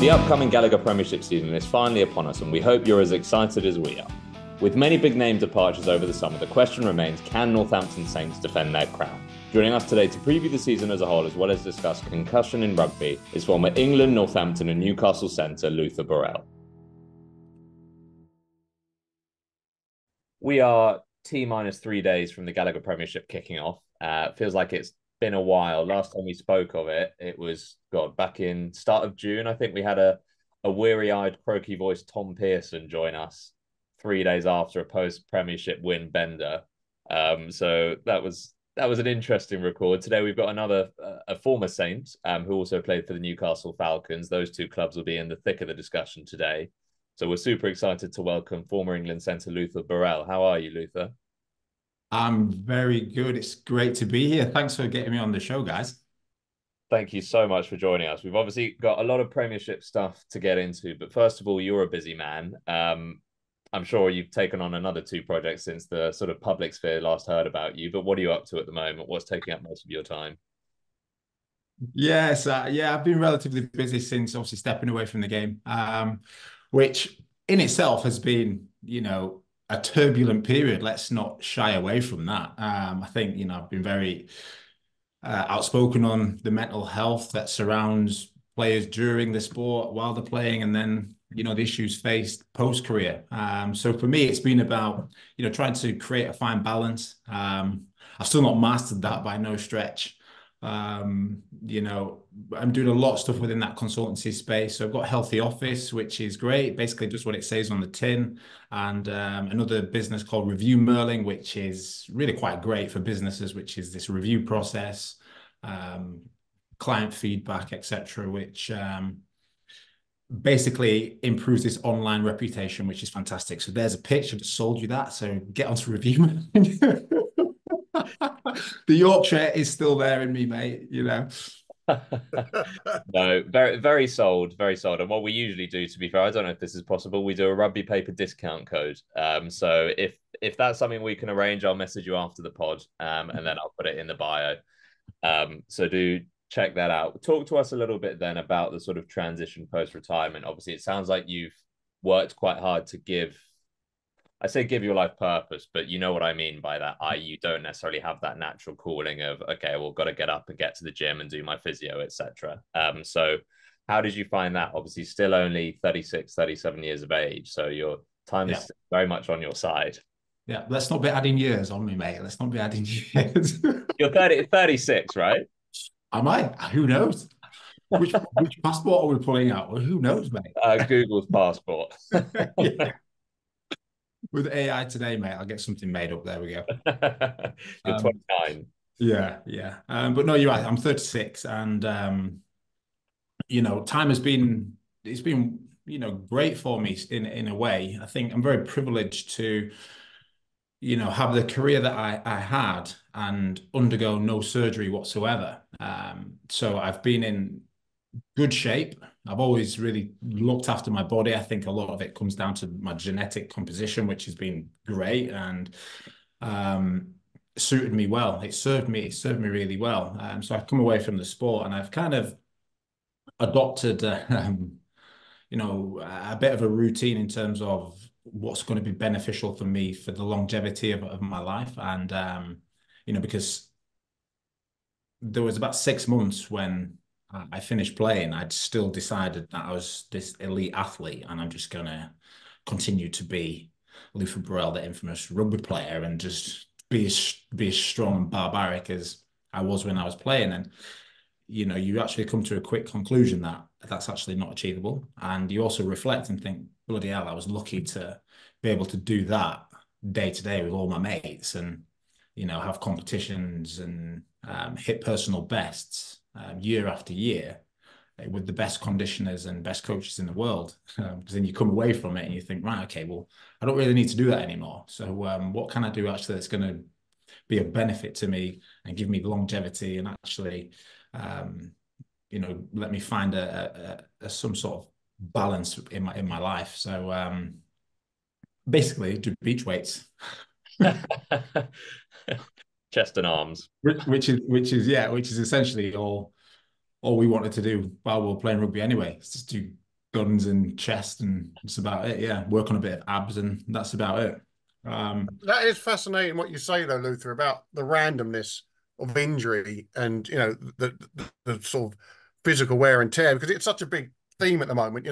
The upcoming Gallagher Premiership season is finally upon us, and we hope you're as excited as we are. With many big name departures over the summer, the question remains, can Northampton Saints defend their crown? Joining us today to preview the season as a whole, as well as discuss concussion in rugby, is former England, Northampton and Newcastle centre Luther Burrell. We are T-minus 3 days from the Gallagher Premiership kicking off. Feels like it's been a while. Last time we spoke of it, it was, back in start of June. I think we had a weary-eyed, croaky-voiced Tom Pearson join us 3 days after a post-Premiership win bender. So that was an interesting record. Today we've got another a former Saint who also played for the Newcastle Falcons. Those two clubs will be in the thick of the discussion today. So we're super excited to welcome former England centre Luther Burrell. How are you, Luther? I'm very good. It's great to be here. Thanks for getting me on the show, guys. Thank you so much for joining us. We've obviously got a lot of Premiership stuff to get into, but first of all, you're a busy man. I'm sure you've taken on another two projects since the sort of public sphere last heard about you, but what are you up to at the moment? What's taking up most of your time? Yes, I've been relatively busy since obviously stepping away from the game, which in itself has been, a turbulent period. Let's not shy away from that. I think, I've been very outspoken on the mental health that surrounds players during the sport while they're playing, and then the issues faced post career. So for me, it's been about trying to create a fine balance. I've still not mastered that by no stretch. I'm doing a lot of stuff within that consultancy space. So I've got Healthy Office, which is great, basically just what it says on the tin, and another business called Review Merling, which is really quite great for businesses, which is this review process, client feedback, etc., which basically improves this online reputation, which is fantastic. So there's a pitch. I've just sold you that. So get onto Review Merling. The Yorkshire is still there in me, mate, No, very, very sold, very sold. And what we usually do, to be fair, I don't know if this is possible, we do a rugby paper discount code. So if that's something we can arrange, I'll message you after the pod, and then I'll put it in the bio. So do check that out. Talk to us a little bit then about the sort of transition post-retirement. Obviously, it sounds like you've worked quite hard to give your life purpose, but you know what I mean by that. You don't necessarily have that natural calling of, okay, well, got to get up and get to the gym and do my physio, etc. So how did you find that? Obviously, still only 36, 37 years of age. So your time is very much on your side. Yeah, let's not be adding years on me, mate. Let's not be adding years. You're 36, right? Am I? Who knows? Which passport are we pulling out? Well, who knows, mate? Google's passport. Yeah. With AI today, mate, I'll get something made up. There we go. You're 29. Yeah. But no, you're right. I'm 36, and time has been great for me in a way. I think I'm very privileged to have the career that I had and undergo no surgery whatsoever. So I've been in good shape. I've always really looked after my body. I think a lot of it comes down to my genetic composition, which has been great and suited me well. It served me really well. So I've come away from the sport and I've kind of adopted, a bit of a routine in terms of what's going to be beneficial for me for the longevity of my life. And, because there was about 6 months when I finished playing, I'd still decided that I was this elite athlete and I'm just going to continue to be Luther Burrell, the infamous rugby player, and just be as strong and barbaric as I was when I was playing. And, you actually come to a quick conclusion that that's actually not achievable. And you also reflect and think, bloody hell, I was lucky to be able to do that day to day with all my mates and, have competitions and hit personal bests year after year with the best conditioners and best coaches in the world. Because then you come away from it and you think, right, okay, well, I don't really need to do that anymore. So what can I do actually that's going to be of benefit to me and give me longevity and actually, let me find some sort of balance in my life. So basically do beach weights. Chest and arms. Which is essentially all we wanted to do while we were playing rugby anyway. It's just do guns and chest, and that's about it. Yeah, work on a bit of abs, and that's about it. That is fascinating what you say though, Luther, about the randomness of injury and the sort of physical wear and tear, because it's such a big theme at the moment.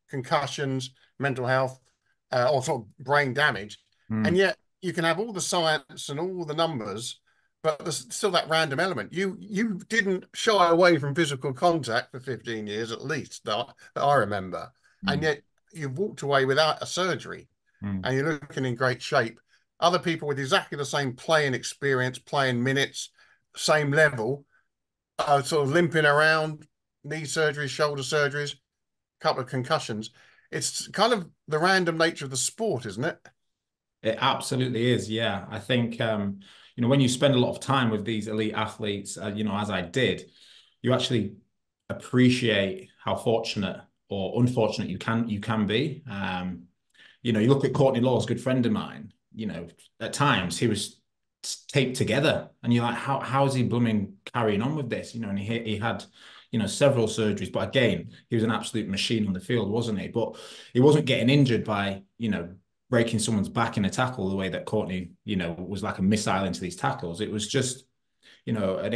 Concussions, mental health, or sort of brain damage, and mm, yet you can have all the science and all the numbers, but there's still that random element. You didn't shy away from physical contact for 15 years at least that I remember, and mm, yet you've walked away without a surgery mm. and you're looking in great shape. Other people with exactly the same playing experience, playing minutes, same level, are sort of limping around, knee surgeries, shoulder surgeries, a couple of concussions. It's kind of the random nature of the sport, isn't it? It absolutely is. Yeah, I think when you spend a lot of time with these elite athletes, as I did, you actually appreciate how fortunate or unfortunate you can be. You look at Courtney Law's good friend of mine. At times he was taped together, and you're like, how is he blooming carrying on with this? And he had several surgeries, but again, he was an absolute machine on the field, wasn't he? But he wasn't getting injured by breaking someone's back in a tackle the way that Courtney was like a missile into these tackles. It was just an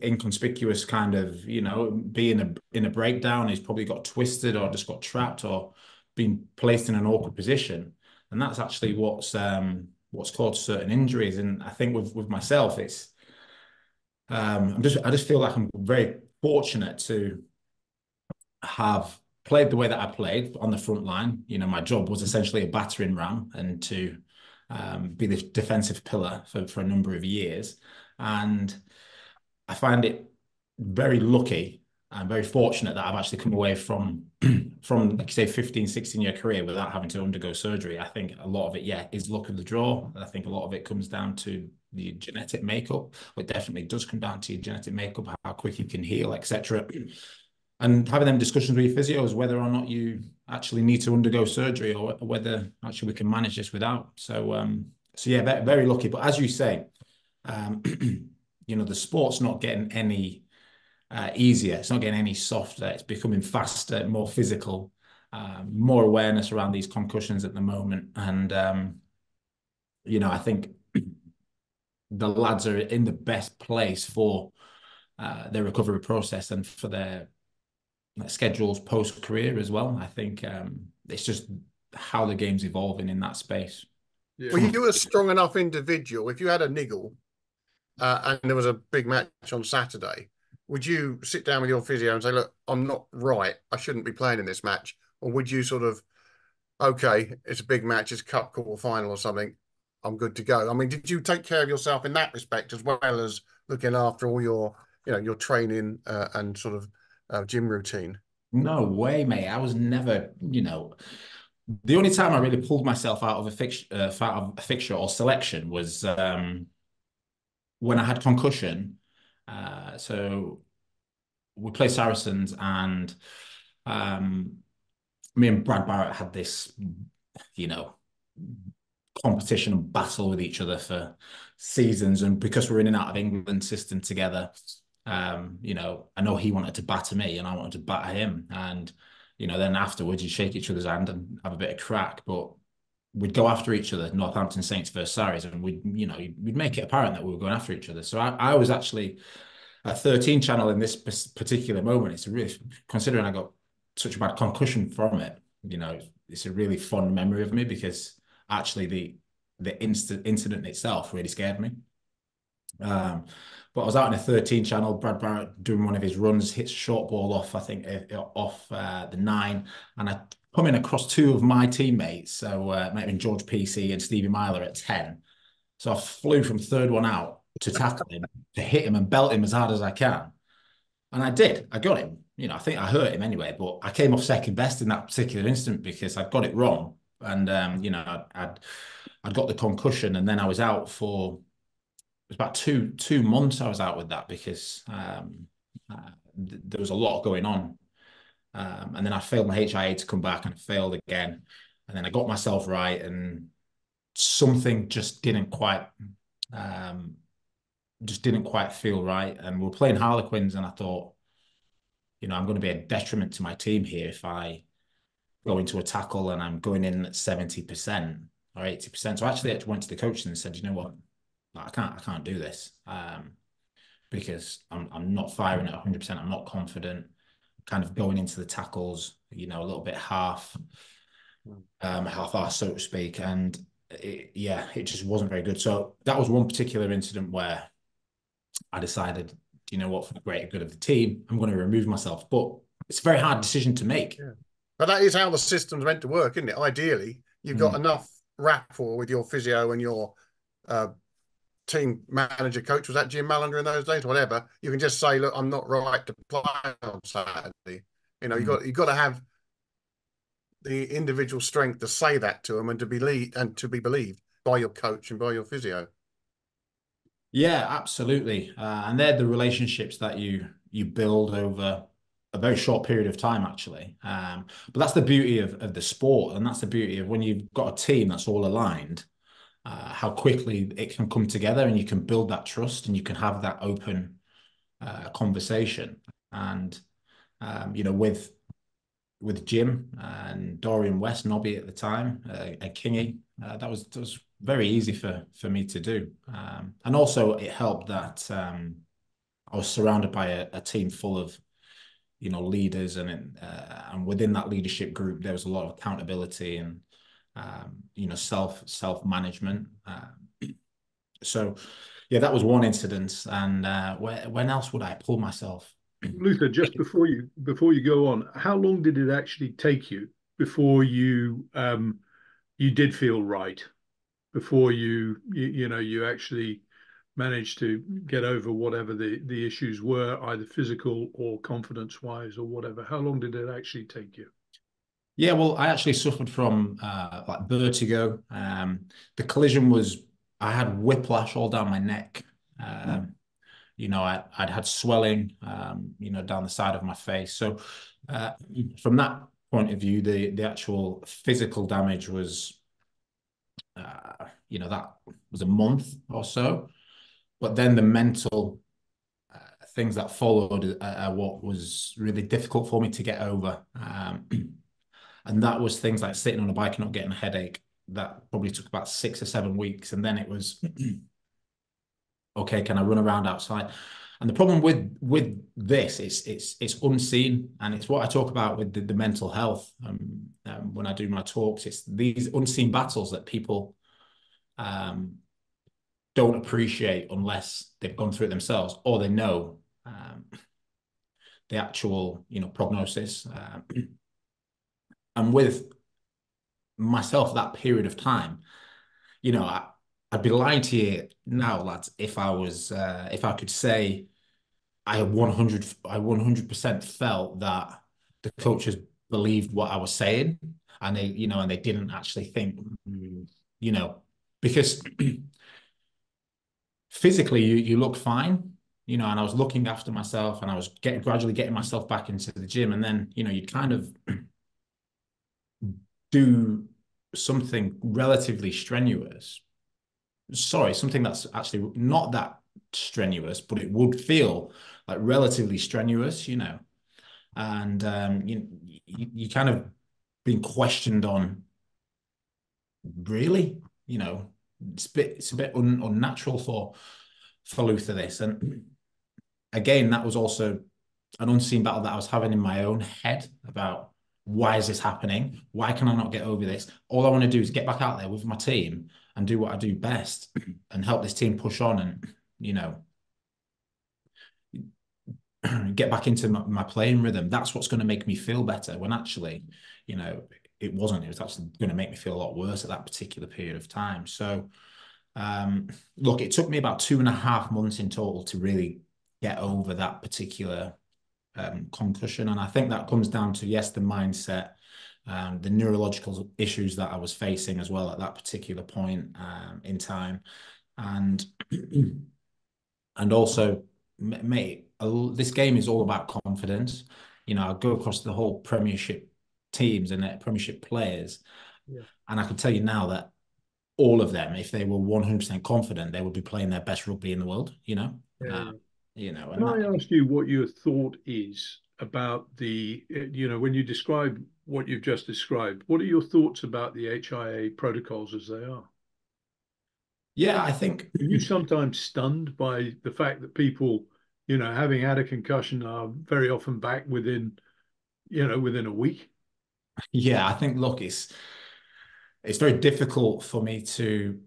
inconspicuous kind of, being in a breakdown. He's probably got twisted or just got trapped or been placed in an awkward position. And that's actually what's caused certain injuries. And I think with myself, it's I just feel like I'm very fortunate to have played the way that I played on the front line. My job was essentially a battering ram and to be the defensive pillar for a number of years. And I find it very lucky and very fortunate that I've actually come away from like you say 15, 16-year career without having to undergo surgery. I think a lot of it, yeah, is luck of the draw. I think a lot of it comes down to the genetic makeup. It definitely does come down to your genetic makeup, how quick you can heal, etc. And having them discussions with your physios, whether or not you actually need to undergo surgery or whether actually we can manage this without. So yeah, very, very lucky. But as you say, um, the sport's not getting any easier. It's not getting any softer. It's becoming faster, more physical, more awareness around these concussions at the moment. And, I think the lads are in the best place for their recovery process and for their schedules post-career as well. I think it's just how the game's evolving in that space. Yeah. Well, you were a strong enough individual. If you had a niggle and there was a big match on Saturday, would you sit down with your physio and say, look, I'm not right. I shouldn't be playing in this match? Or would you sort of, okay, it's a big match, it's a cup quarter final or something, I'm good to go? I mean, did you take care of yourself in that respect as well as looking after all your training and sort of gym routine? No way, mate. I was never, the only time I really pulled myself out of a fixture or selection was when I had concussion. So we played Saracens, and me and Brad Barrett had this, you know, competition and battle with each other for seasons. And because we're in and out of England system together, I know he wanted to batter me and I wanted to batter him. And, then afterwards you shake each other's hand and have a bit of crack. But we'd go after each other, Northampton Saints versus Saracens, and we'd make it apparent that we were going after each other. So I was actually at 13 channel in this particular moment. It's a really, considering I got such a bad concussion from it, it's a really fond memory of me because actually the incident itself really scared me. But I was out in a 13 channel, Brad Barrett doing one of his runs, hits short ball off, I think, off the 9. And I come in across two of my teammates. So it might have been George PC and Stevie Myler at 10. So I flew from third one out to tackle him, to hit him and belt him as hard as I can. And I did. I got him. I think I hurt him anyway, but I came off second best in that particular instant because I got it wrong. And, I'd got the concussion, and then I was out for it was about two months I was out with that because there was a lot going on. And then I failed my HIA to come back and I failed again. And then I got myself right and something just didn't quite feel right. And we were playing Harlequins and I thought, I'm going to be a detriment to my team here if I go into a tackle and I'm going in at 70% or 80%. So actually I went to the coach and said, you know what, I can't do this. Because I'm not firing at 100%. I'm not confident. Kind of going into the tackles, a little bit half-assed, so to speak, and it just wasn't very good. So that was one particular incident where I decided, you know what, for the greater good of the team, I'm going to remove myself. But it's a very hard decision to make. Yeah. But that is how the system's meant to work, isn't it? Ideally, you've got enough rapport with your physio and your team manager, coach. Was that Jim Mallender in those days or whatever? You can just say, look, I'm not right to play on Saturday. You've got to have the individual strength to say that to them and to be believed by your coach and by your physio. Yeah, absolutely. And they're the relationships that you build over a very short period of time, actually. But that's the beauty of the sport, and that's the beauty of when you've got a team that's all aligned, how quickly it can come together and you can build that trust and you can have that open conversation. And with Jim and Dorian West, Nobby at the time, and Kingy, that was very easy for me to do. And also it helped that I was surrounded by a team full of leaders, and within that leadership group there was a lot of accountability and self management. So yeah, that was one incident. And when else would I pull myself? Luther, just before you go on, how long did it actually take you before you did feel right, before you actually managed to get over whatever the issues were, either physical or confidence wise or whatever? How long did it actually take you? Yeah, well, I actually suffered from like vertigo. The collision I had whiplash all down my neck. I'd had swelling, down the side of my face. So from that point of view, the actual physical damage was, that was a month or so. But then the mental things that followed are what was really difficult for me to get over. And that was things like sitting on a bike and not getting a headache. That probably took about 6 or 7 weeks. And then it was, okay, can I run around outside? And the problem with this, it's unseen. And it's what I talk about with the mental health when I do my talks. It's these unseen battles that people don't appreciate unless they've gone through it themselves or they know the actual, prognosis. And with myself, that period of time, I'd be lying to you now, lads, if I could say I 100% felt that the coaches believed what I was saying, and they didn't actually think, because physically you look fine, and I was looking after myself and I was gradually getting myself back into the gym, and then you'd kind of do something relatively strenuous. Sorry, something that's actually not that strenuous, but it would feel like relatively strenuous, and you kind of being questioned on, really, it's a bit unnatural for Luther, this. And again, that was also an unseen battle that I was having in my own head about, why is this happening? Why can I not get over this? All I want to do is get back out there with my team and do what I do best and help this team push on and, get back into my playing rhythm. That's what's going to make me feel better, when actually, it wasn't. It was actually going to make me feel a lot worse at that particular period of time. So, look, it took me about 2.5 months in total to really get over that particular concussion. And I think that comes down to, yes, the mindset, the neurological issues that I was facing as well at that particular point in time. And also, mate, this game is all about confidence. I go across the whole Premiership teams and Premiership players, and I can tell you now that all of them, if they were 100% confident, they would be playing their best rugby in the world. Can I ask you what your thought is about when you describe what you've just described, what are your thoughts about the HIA protocols as they are? Yeah, I think Are you sometimes stunned by the fact that people, having had a concussion are very often back within a week? yeah, I think look, it's very difficult for me to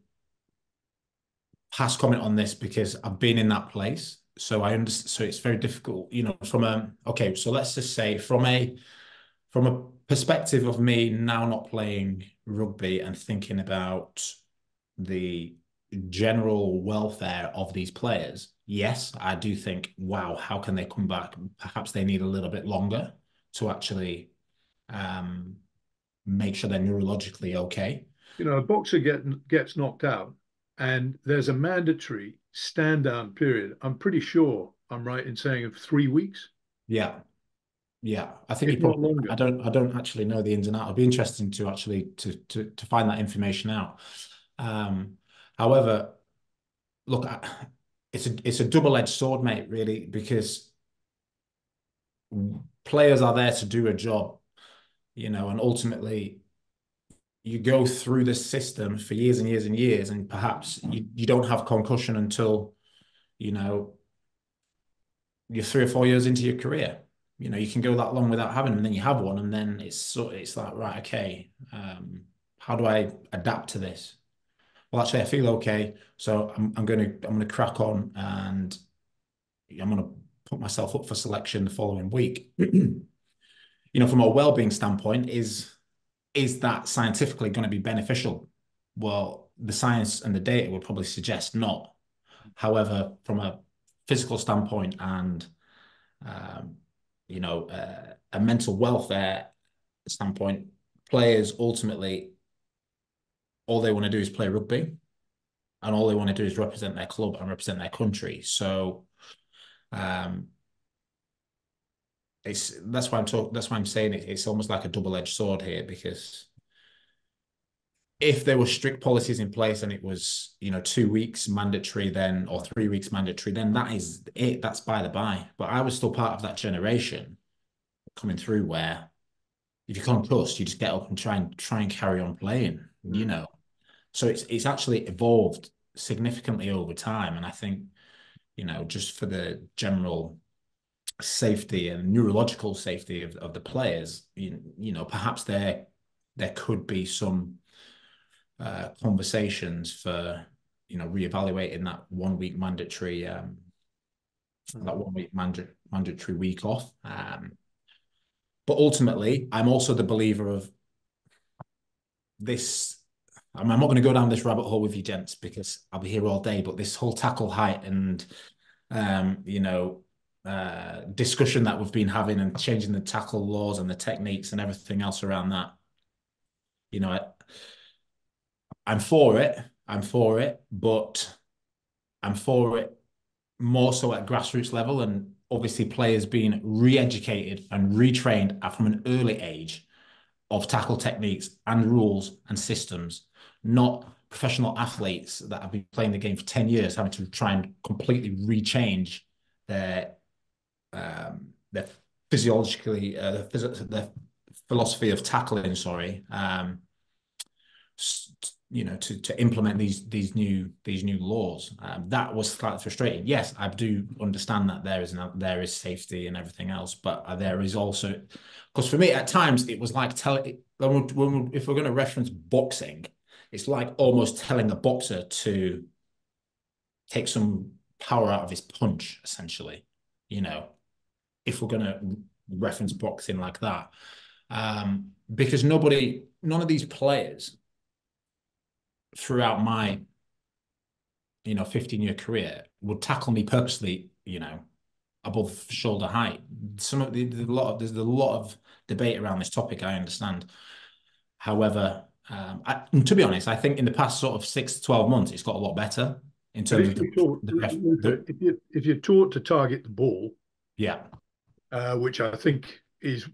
pass comment on this because I've been in that place. So I understand. So it's very difficult, from okay. So let's just say from a perspective of me now not playing rugby and thinking about the general welfare of these players. Yes, I do think, wow, how can they come back? Perhaps they need a little bit longer to actually make sure they're neurologically okay. A boxer gets knocked out and there's a mandatory stand down period. I'm pretty sure I'm right in saying of 3 weeks. Yeah. Yeah. I think if not longer. I don't actually know the ins and outs. It'll be interesting to actually to find that information out. However, look, it's a double-edged sword, mate, really, because players are there to do a job, and ultimately you go through this system for years and years and years, and perhaps you don't have concussion until, you're 3 or 4 years into your career. You can go that long without having them, and then you have one, and then it's like, right, okay, how do I adapt to this? Well, actually, I feel okay, so I'm gonna crack on, and I'm gonna put myself up for selection the following week. From a well-being standpoint, is that scientifically going to be beneficial? Well, the science and the data would probably suggest not. However, from a physical standpoint and a mental welfare standpoint, players ultimately all they want to do is play rugby, and all they want to do is represent their club and represent their country. So, that's why I'm saying it's almost like a double-edged sword here, because if there were strict policies in place and it was 2 weeks mandatory then, or 3 weeks mandatory, then that is it. That's by the by. But I was still part of that generation coming through where if you concussed, you just get up and try and carry on playing. So it's actually evolved significantly over time, and I think just for the general safety and neurological safety of the players, perhaps there could be some conversations for reevaluating that 1 week mandatory mandatory week off. But ultimately, I'm also the believer of this. I'm not going to go down this rabbit hole with you, gents, because I'll be here all day. But this whole tackle height and discussion that we've been having and changing the tackle laws and the techniques and everything else around that, I'm for it. But I'm for it more so at grassroots level, and obviously players being re-educated and retrained from an early age of tackle techniques and rules and systems, not professional athletes that have been playing the game for 10 years having to try and completely rechange their physiologically their philosophy of tackling, to implement these new laws. That was slightly frustrating. Yes, I do understand that there is safety and everything else, but there is also, because for me at times it was like if we're going to reference boxing, it's like almost telling a boxer to take some power out of his punch, essentially. If we're going to reference boxing like that, because none of these players throughout my 15-year career would tackle me purposely above shoulder height. There's a lot of debate around this topic, I understand. However, to be honest, I think in the past sort of 6 to 12 months it's got a lot better in terms of if you're taught to target the ball, yeah, which I think is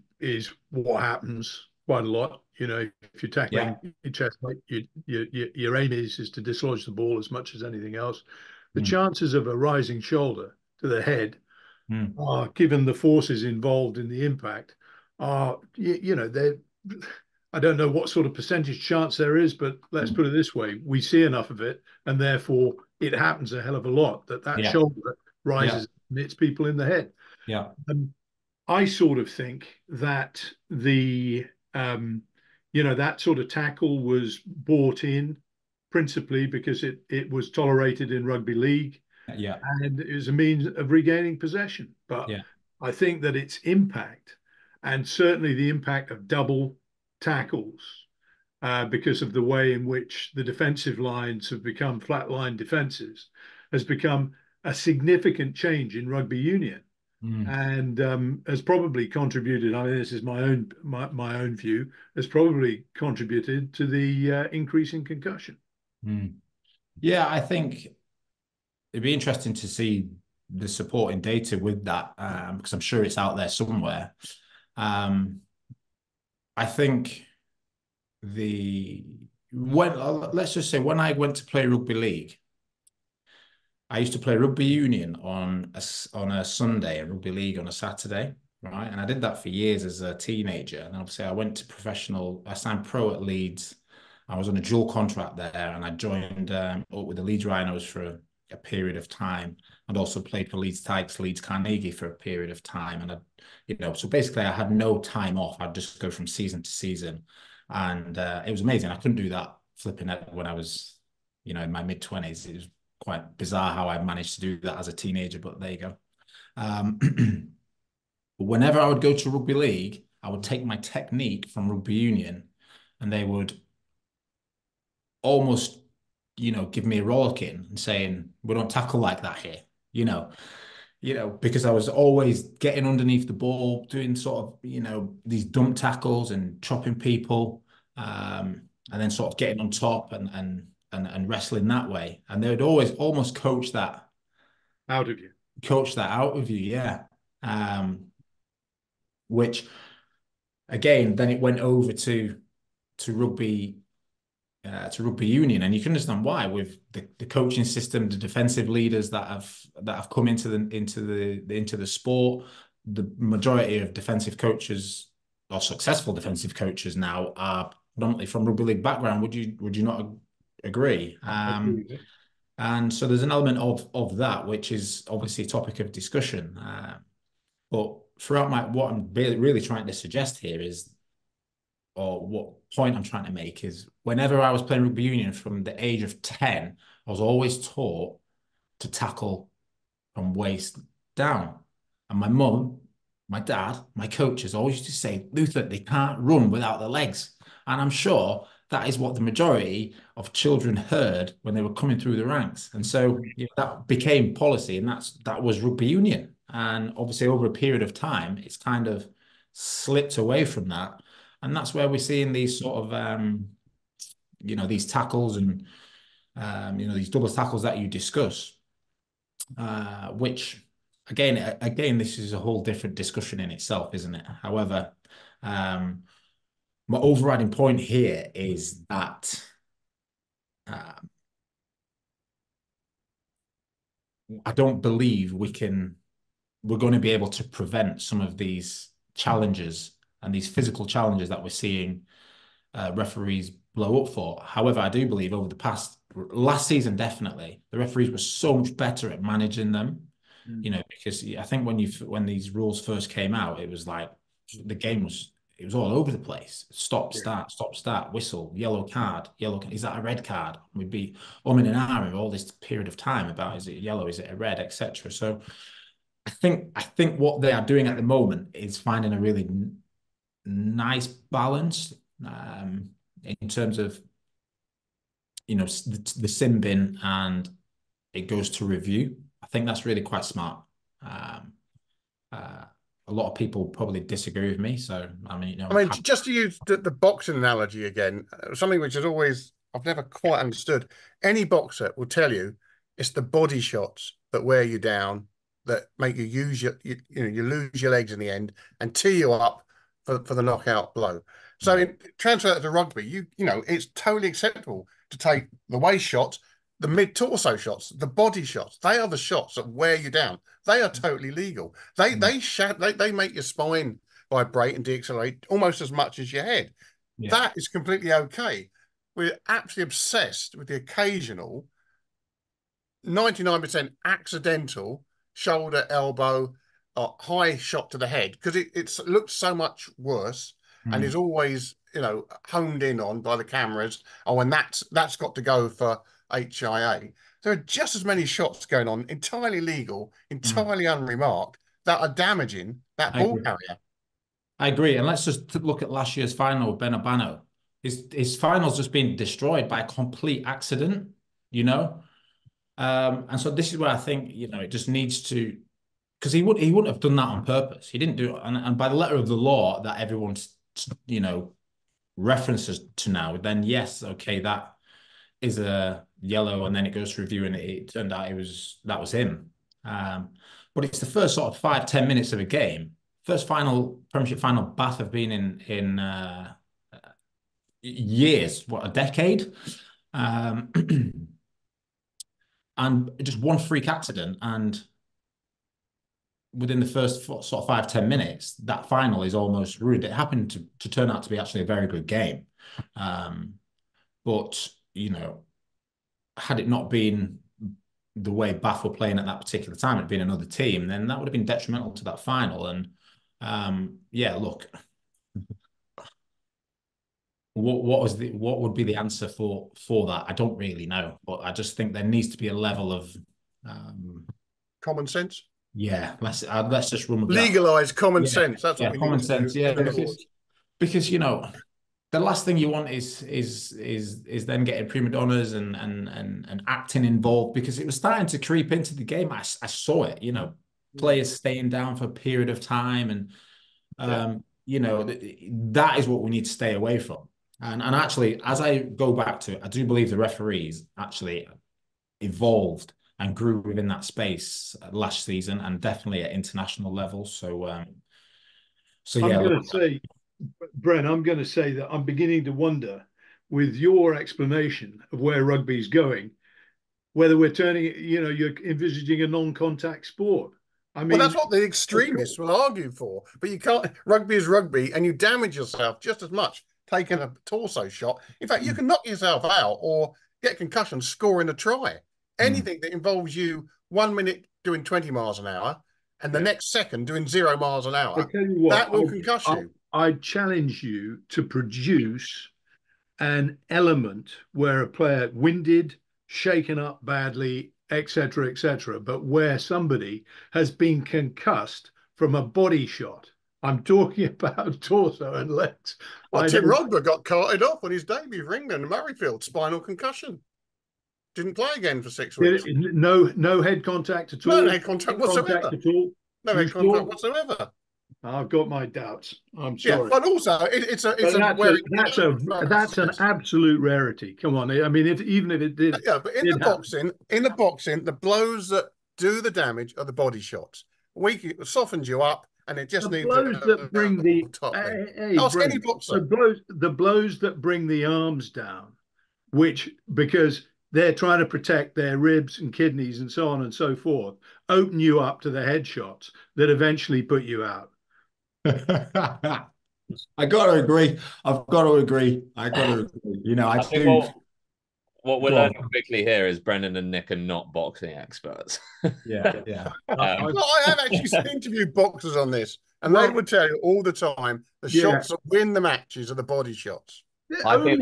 what happens quite a lot. If you're tackling your chest, your aim is to dislodge the ball as much as anything else. The chances of a rising shoulder to the head are, given the forces involved in the impact, are they're I don't know what sort of percentage chance there is, but let's put it this way: we see enough of it, and therefore it happens a hell of a lot that Yeah. shoulder Yeah. rises and hits people in the head. Yeah. I sort of think that that sort of tackle was bought in principally because it was tolerated in rugby league, Yeah. and it was a means of regaining possession. But Yeah. I think that its impact, and certainly the impact of double tackles, because of the way in which the defensive lines have become flatline defences, has become a significant change in rugby union, and has probably contributed. I mean, this is my own view. Has probably contributed to the increase in concussion. Yeah, I think it'd be interesting to see the supporting data with that, because I'm sure it's out there somewhere. I think let's just say when I went to play rugby league, I used to play rugby union on a Sunday and rugby league on a Saturday, right? And I did that for years as a teenager. And obviously I went to I signed pro at Leeds. I was on a dual contract there, and I joined up with the Leeds Rhinos for a period of time, and also played for Leeds Tigers, Leeds Carnegie for a period of time. And so basically I had no time off. I'd just go from season to season. And it was amazing. I couldn't do that flipping it when I was, in my mid-20s. It was quite bizarre how I managed to do that as a teenager, but there you go. Whenever I would go to rugby league, I would take my technique from rugby union, and they would almost, give me a rollicking and saying, we don't tackle like that here, because I was always getting underneath the ball, doing sort of, these dump tackles and chopping people, and then sort of getting on top and wrestling that way. And they would always almost coach that out of you. Yeah. Which again, then it went over to rugby union, and you can understand why, with the coaching system, the defensive leaders that have come into the sport. The majority of defensive coaches, or successful defensive coaches now, are predominantly from rugby league background. Would you not agree? And so there's an element of that, which is obviously a topic of discussion. But throughout what I'm really trying to suggest here is, or what point I'm trying to make is, whenever I was playing rugby union from the age of 10, I was always taught to tackle from waist down. And my mum, my dad, my coaches always used to say, Luther, they can't run without their legs. And I'm sure that is what the majority of children heard when they were coming through the ranks. And so that became policy, and that was rugby union. And obviously over a period of time, it's kind of slipped away from that. And that's where we're seeing these sort of, these tackles and, these double tackles that you discuss, which again, this is a whole different discussion in itself, isn't it? However, my overriding point here is that I don't believe we're going to be able to prevent some of these challenges and these physical challenges that we're seeing referees blow up for. However, I do believe over the last season, definitely, the referees were so much better at managing them, because I think when these rules first came out, it was like the game was all over the place. Stop, start, whistle, yellow card. Is that a red card? We'd be in an hour all this period of time about, is it yellow, is it a red, etc. So I think what they are doing at the moment is finding a really nice balance in terms of the sin bin, and it goes to review. I think that's really quite smart. A lot of people probably disagree with me, so I mean, just to use the boxing analogy again, something which I've never quite understood. Any boxer will tell you it's the body shots that wear you down, that make you you lose your legs in the end and tee you up for the knockout blow. So transfer that to rugby, it's totally acceptable to take the waist shots, the mid-torso shots, the body shots. They are the shots that wear you down. They are totally legal. They make your spine vibrate and deaccelerate almost as much as your head. Yeah. That is completely okay. We're absolutely obsessed with the occasional 99% accidental shoulder, elbow, high shot to the head, because it looks so much worse and is always, honed in on by the cameras. Oh, and that's got to go for HIA. There are just as many shots going on, entirely legal, entirely unremarked, that are damaging that ball carrier. I agree. And let's just look at last year's final with Benabano. His final's just been destroyed by a complete accident, And so this is where I think, it just needs to, because he wouldn't have done that on purpose. He didn't do it. And by the letter of the law that everyone's, references to now, then yes, okay, that is a yellow, and then it goes to review, and it turned out that was him. But it's the first sort of 5-10 minutes of a game. First Premiership final Bath have been in years, a decade? And just one freak accident, and within the first sort of 5-10 minutes, that final is almost ruined. It happened to turn out to be actually a very good game. But, had it not been the way Bath were playing at that particular time, it'd been another team, then that would have been detrimental to that final. And look, what would be the answer for that? I don't really know, but I just think there needs to be a level of common sense. Yeah, let's just run with legalize common sense. That's what we common need sense. To do. Yeah, because the last thing you want is then getting prima donnas and acting involved, because it was starting to creep into the game. I saw it, players staying down for a period of time, and that is what we need to stay away from. And actually, as I go back to it, I do believe the referees actually evolved and grew within that space last season, and definitely at international level. So yeah. I'm going to say, Bren, I'm going to say that I'm beginning to wonder, with your explanation of where rugby's going, whether we're turning, you're envisaging a non-contact sport. I mean, well, that's what the extremists will argue for. But you can't. Rugby is rugby, and you damage yourself just as much taking a torso shot. In fact, you can knock yourself out or get concussion scoring a try. Anything that involves you 1 minute doing 20 miles an hour and the next second doing 0 miles an hour, that will concuss you. I challenge you to produce an element where a player winded, shaken up badly, etc., but where somebody has been concussed from a body shot. I'm talking about torso and legs. Well, Tim Rodber got carted off on his debut for England in Murrayfield, spinal concussion. Didn't play again for 6 weeks. No head contact at all. No head contact whatsoever. No head contact whatsoever. I've got my doubts. I'm sorry. Yeah, but also that's an absolute rarity. Come on, I mean, even if it did, but in the boxing, the blows that do the damage are the body shots. It softens you up, and it just needs blows that bring the top. Ask any boxer. The blows that bring the arms down, because they're trying to protect their ribs and kidneys and so on and so forth, open you up to the headshots that eventually put you out. I got to agree. I've got to agree. I think what we're learning quickly here is Brendan and Nick are not boxing experts. Yeah. I have actually interviewed boxers on this, and they would tell you all the time the shots that win the matches are the body shots. Only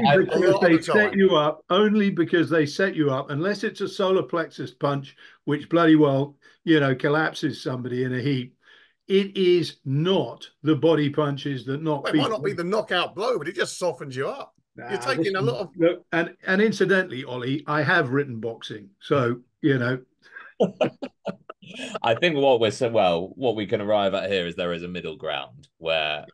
because they set you up, unless it's a solar plexus punch, which bloody well, collapses somebody in a heap. It is not the body punches that knock people. It might not be the knockout blow, but it just softens you up. You're taking a lot of... Look, and incidentally, Ollie, I have written boxing, so, I think what we can arrive at here is there is a middle ground where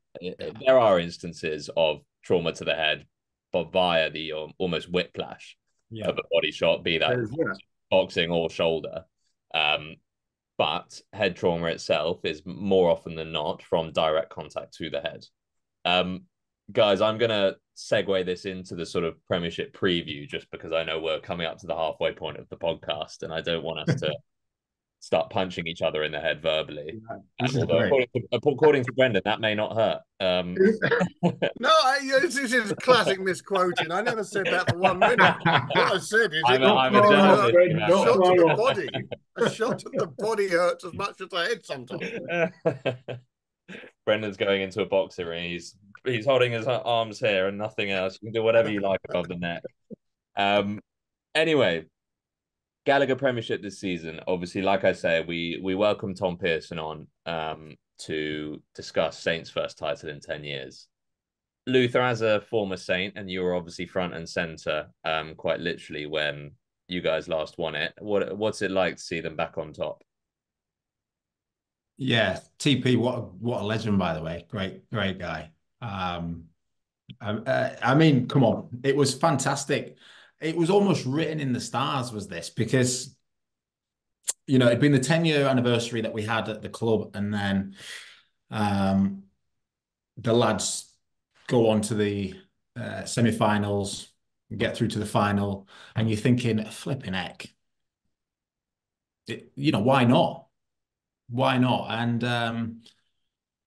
there are instances of trauma to the head, but via the almost whiplash of a body shot, be that boxing or shoulder. But head trauma itself is more often than not from direct contact to the head. Guys, I'm going to segue this into the sort of Premiership preview, just because I know we're coming up to the halfway point of the podcast, and I don't want us to start punching each other in the head verbally. This is Although great. according to Brendan, that may not hurt. No, this is classic misquoting. I never said that for 1 minute. What I said is I'm it a really gentleman. hurt. You know. A shot to the body. A shot to the body hurts as much as the head sometimes. Brendan's going into a boxing ring. He's holding his arms here and nothing else. You can do whatever you like above the neck. Anyway, Gallagher Premiership this season. Obviously, like I say, we welcome Tom Pearson on to discuss Saints' first title in 10 years. Luther, as a former Saint, and you were obviously front and centre, quite literally, when you guys last won it. What's it like to see them back on top? Yeah, TP, what a legend, by the way. Great guy. I mean, come on, it was fantastic. It was almost written in the stars, was this, because it'd been the 10-year anniversary that we had at the club, and then the lads go on to the semi-finals, get through to the final, and you're thinking, flipping heck, why not? Why not? And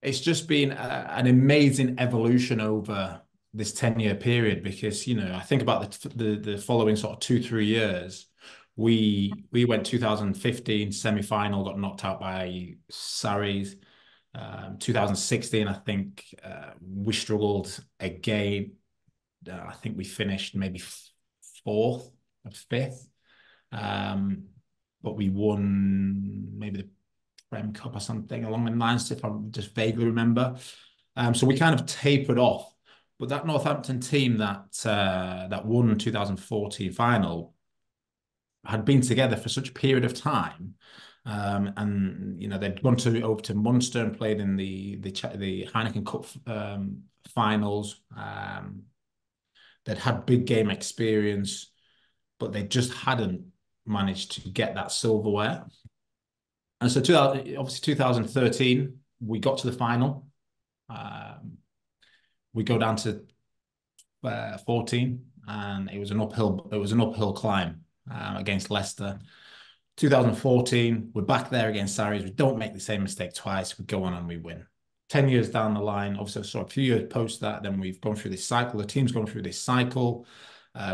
it's just been an amazing evolution over this 10-year period, because I think about the following sort of 2-3 years. We went 2015 semi-final, got knocked out by Saracens. 2016, I think we struggled again. I think we finished maybe fourth or fifth, but we won maybe the Prem Cup or something along the lines, if I just vaguely remember. So we kind of tapered off. But that Northampton team that won 2014 final had been together for such a period of time. And they'd gone over to Munster and played in the Heineken Cup finals. They'd had big game experience, but they just hadn't managed to get that silverware. And so, obviously, 2013, we got to the final. We go down to 14, and it was an uphill climb against Leicester. 2014, we're back there against Saracens. We don't make the same mistake twice. We go on and we win. 10 years down the line, obviously, so a few years post that, then we've gone through this cycle. The team's gone through this cycle.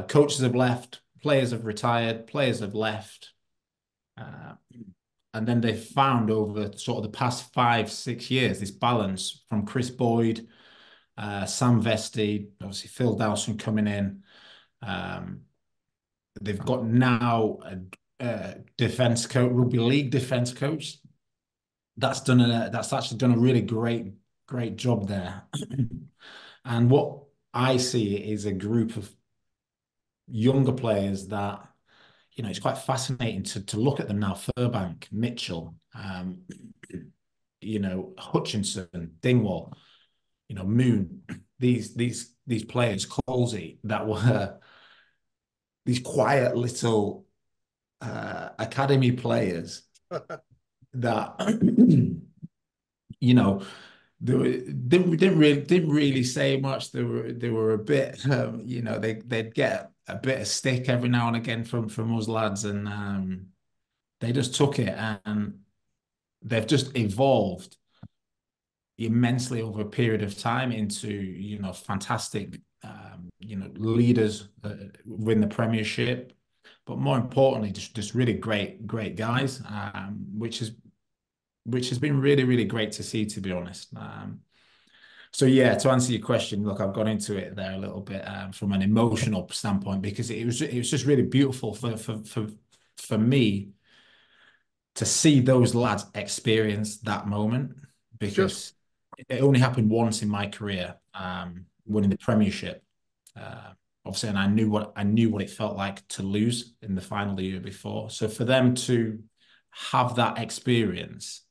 Coaches have left, players have retired, players have left. And then they've found over sort of the past 5-6 years this balance from Chris Boyd, Sam Vesti, obviously Phil Dowson coming in. They've got now a defense coach, rugby league defense coach. That's actually done a really great job there. And what I see is a group of younger players that it's quite fascinating to look at them now. Furbank, Mitchell, Hutchinson, Dingwall, Moon. These players, Colsey, that were these quiet little academy players that didn't really say much. They were a bit they'd get a bit of stick every now and again from us lads, and they just took it, and they've just evolved immensely over a period of time into fantastic leaders win the Premiership, but more importantly just really great guys, which has been really great to see, to be honest. So yeah, to answer your question, look, I've got into it there a little bit from an emotional standpoint, because it was just really beautiful for me to see those lads experience that moment, because it only happened once in my career, winning the Premiership. Obviously, and I knew what it felt like to lose in the final the year before. So for them to have that experience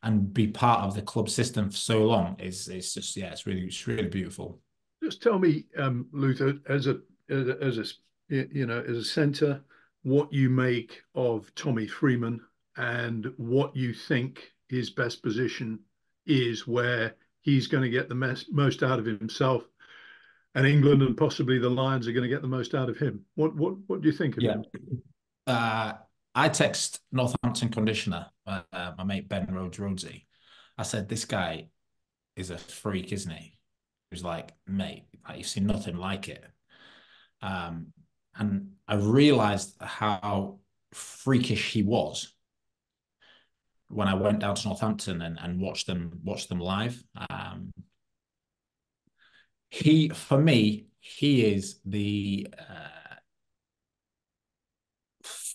and be part of the club system for so long it's just, yeah, it's really beautiful. Just tell me, Luther, as a centre, what you make of Tommy Freeman and what you think his best position is, where he's going to get the most out of himself, and England and possibly the Lions are going to get the most out of him. What do you think of him? I text Northampton conditioner, my mate Ben Rhodesy. I said, this guy is a freak, isn't he? He was like, mate, like, you've seen nothing like it. And I realized how freakish he was when I went down to Northampton and watched them live. For me, he is the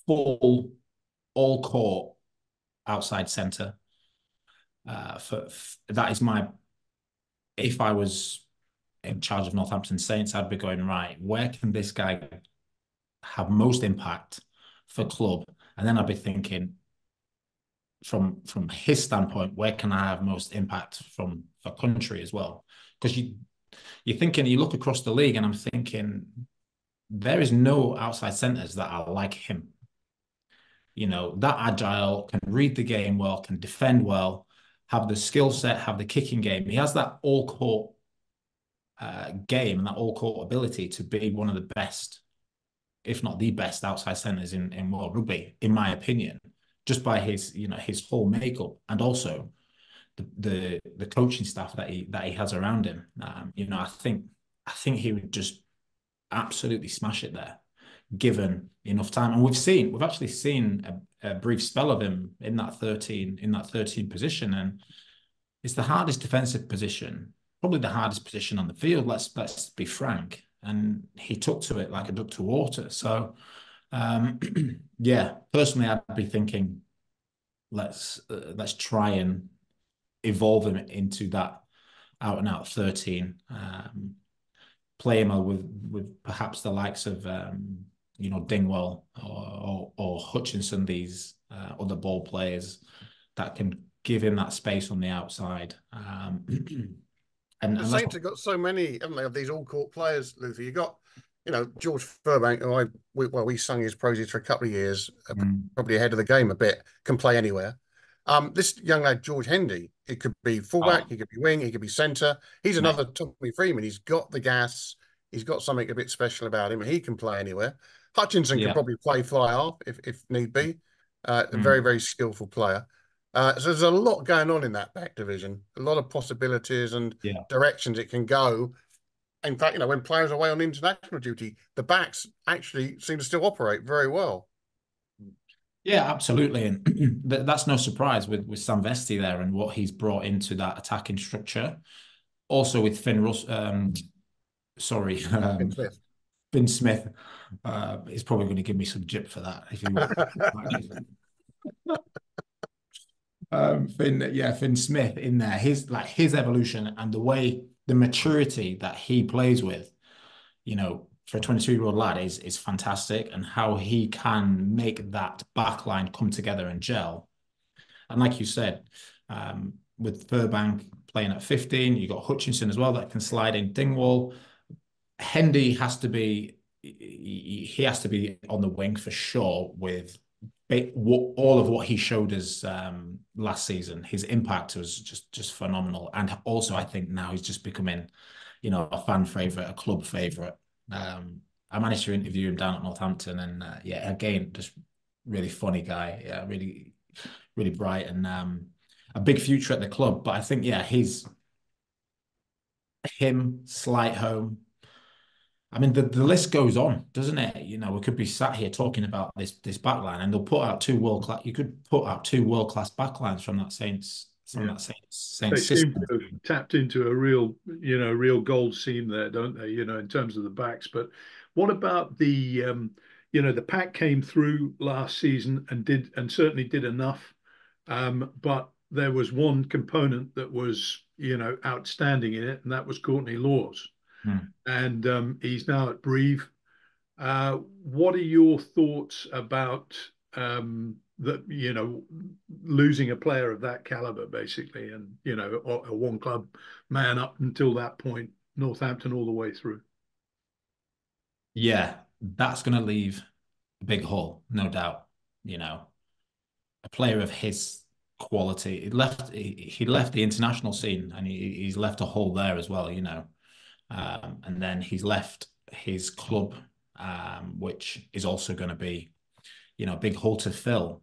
full all court outside centre. That is my. If I was in charge of Northampton Saints, I'd be going, right, where can this guy have most impact for club? And then I'd be thinking, from his standpoint, where can I have most impact for country as well? Because you're thinking, you look across the league, and I'm thinking, there is no outside centres that are like him. You know, that agile, can read the game well, can defend well, have the skill set, have the kicking game. He has that all court game and that all court ability to be one of the best, if not the best, outside centres in world rugby, in my opinion, just by his his whole makeup, and also the coaching staff that he has around him. I think he would just absolutely smash it there, given enough time. And we've actually seen a brief spell of him in that 13 position, and it's the hardest defensive position, probably the hardest position on the field. Let's be frank. And he took to it like a duck to water. So, yeah, personally, I'd be thinking, let's try and evolve him into that out and out 13. Play him with perhaps the likes of Dingwall or Hutchinson, these other ball players that can give him that space on the outside. And the Saints have got so many, haven't they, of these all-court players, Luther? You got, George Furbank, who we sung his praises for a couple of years, probably ahead of the game a bit, can play anywhere. This young lad, George Hendy, he could be fullback, he could be wing, he could be centre. He's another Tommy Freeman. He's got the gas. He's got something a bit special about him. He can play anywhere. Hutchinson can probably play fly half if need be. A very, very skillful player. So there's a lot going on in that back division, a lot of possibilities and directions it can go. In fact, when players are away on international duty, the backs actually seem to still operate very well. Yeah, absolutely. And that's no surprise with Sam Vesti there and what he's brought into that attacking structure. Also with Finn Smith. Finn Smith. He's probably going to give me some jip for that if you want. Finn Smith in there, his evolution and the maturity that he plays with, for a 22-year-old lad is fantastic, and how he can make that backline come together and gel. And like you said, with Furbank playing at 15, you got Hutchinson as well that can slide in. Dingwall, Hendy has to be on the wing for sure with all of what he showed us last season. His impact was just phenomenal, and also I think now he's just becoming, a fan favorite, a club favorite. I managed to interview him down at Northampton, and again, just really funny guy. Yeah, really, really bright, and a big future at the club. But I think him, Slight Home. I mean, the list goes on, doesn't it? We could be sat here talking about this backline, and they'll put out two world-class. You could put out two world-class backlines from that Saints Saints they system. seem to have tapped into a real gold seam there, don't they? In terms of the backs. But what about the the pack came through last season and certainly did enough, but there was one component that was outstanding in it, and that was Courtney Laws. And he's now at Brive. What are your thoughts about losing a player of that caliber, basically, and a one club man up until that point, Northampton all the way through? Yeah, that's going to leave a big hole, no doubt. A player of his quality, he left the international scene, and he's left a hole there as well. And then he's left his club, which is also going to be, big hole to fill.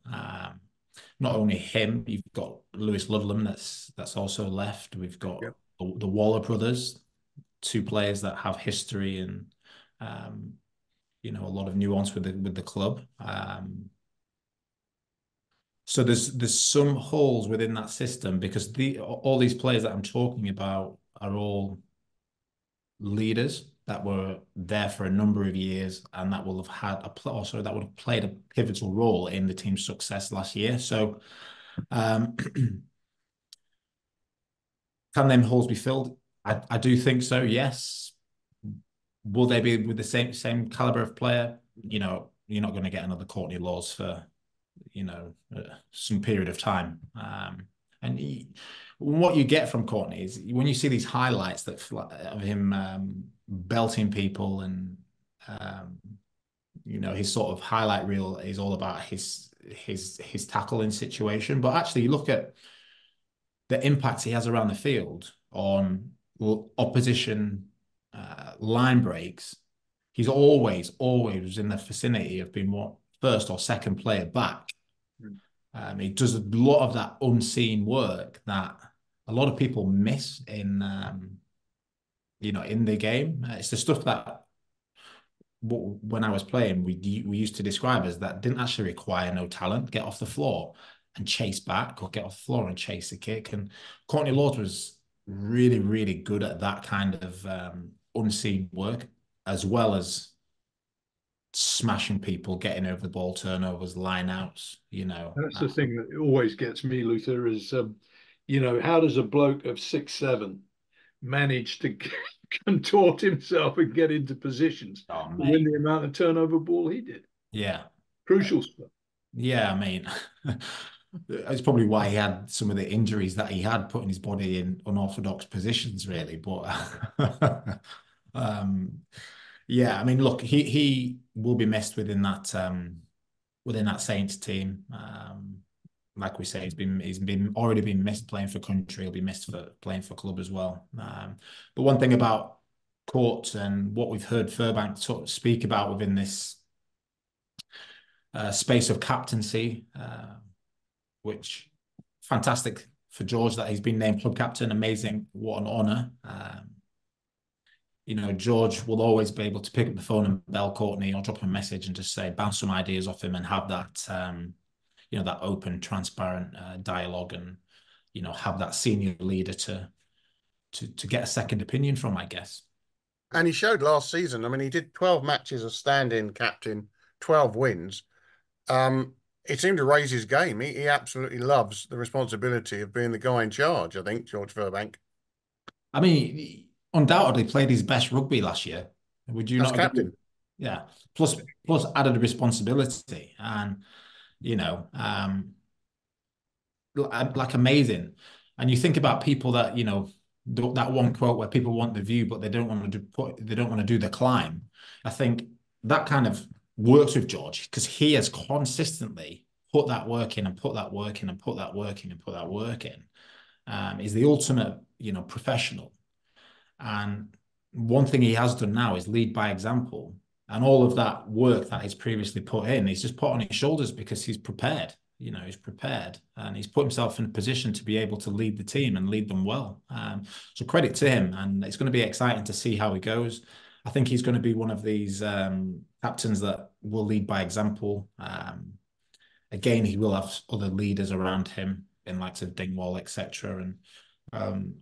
Not only him, you've got Lewis Ludlam that's also left. We've got the Waller brothers, two players that have history and a lot of nuance with the club. So there's some holes within that system because all these players that I'm talking about are all leaders that were there for a number of years and that will have had that would have played a pivotal role in the team's success last year. So can them holes be filled? I do think so, yes. Will they be with the same caliber of player? You're not going to get another Courtney Lawes for some period of time. What you get from Courtney is when you see these highlights of him belting people and his sort of highlight reel is all about his tackling situation. But actually, you look at the impact he has around the field on opposition line breaks. He's always in the vicinity of being first or second player back. He does a lot of that unseen work that a lot of people miss in the game. It's the stuff that when I was playing, we used to describe as that didn't actually require no talent. Get off the floor and chase back, or get off the floor and chase a kick. And Courtney Lawes was really, really good at that kind of unseen work, as well as smashing people, getting over the ball, turnovers, line-outs, That's the thing that always gets me, Luther, is, how does a bloke of 6'7" manage to contort himself and get into positions to win the amount of turnover ball he did? Yeah. Crucial stuff. Yeah, I mean, it's probably why he had some of the injuries that he had, putting his body in unorthodox positions, really. But yeah, I mean, look, he will be missed within that Saints team. Like we say, he's already been missed playing for country. He'll be missed for playing for club as well. But one thing about Court and what we've heard Furbank speak about within this space of captaincy, which fantastic for George that he's been named club captain. Amazing, what an honour. George will always be able to pick up the phone and bell Courtney or drop him a message and just say, bounce some ideas off him and have that, that open, transparent dialogue and, have that senior leader to get a second opinion from, I guess. And he showed last season. I mean, he did 12 matches as stand-in captain, 12 wins. It seemed to raise his game. He absolutely loves the responsibility of being the guy in charge, I think, George Furbank. I mean, he undoubtedly played his best rugby last year. Would you As not captain? agree? Yeah. Plus added responsibility and, like amazing. And you think about people that, that one quote where people want the view, but they don't want to do the climb. I think that kind of works with George because he has consistently put that work in and put that work in and put that work in and put that work in. Is the ultimate, professional. And one thing he has done now is lead by example. And all of that work that he's previously put in, he's just put on his shoulders because he's prepared. He's prepared and he's put himself in a position to be able to lead the team and lead them well. So credit to him. And it's going to be exciting to see how he goes. I think he's going to be one of these captains that will lead by example. Again, he will have other leaders around him in likes of Dingwall, etc. And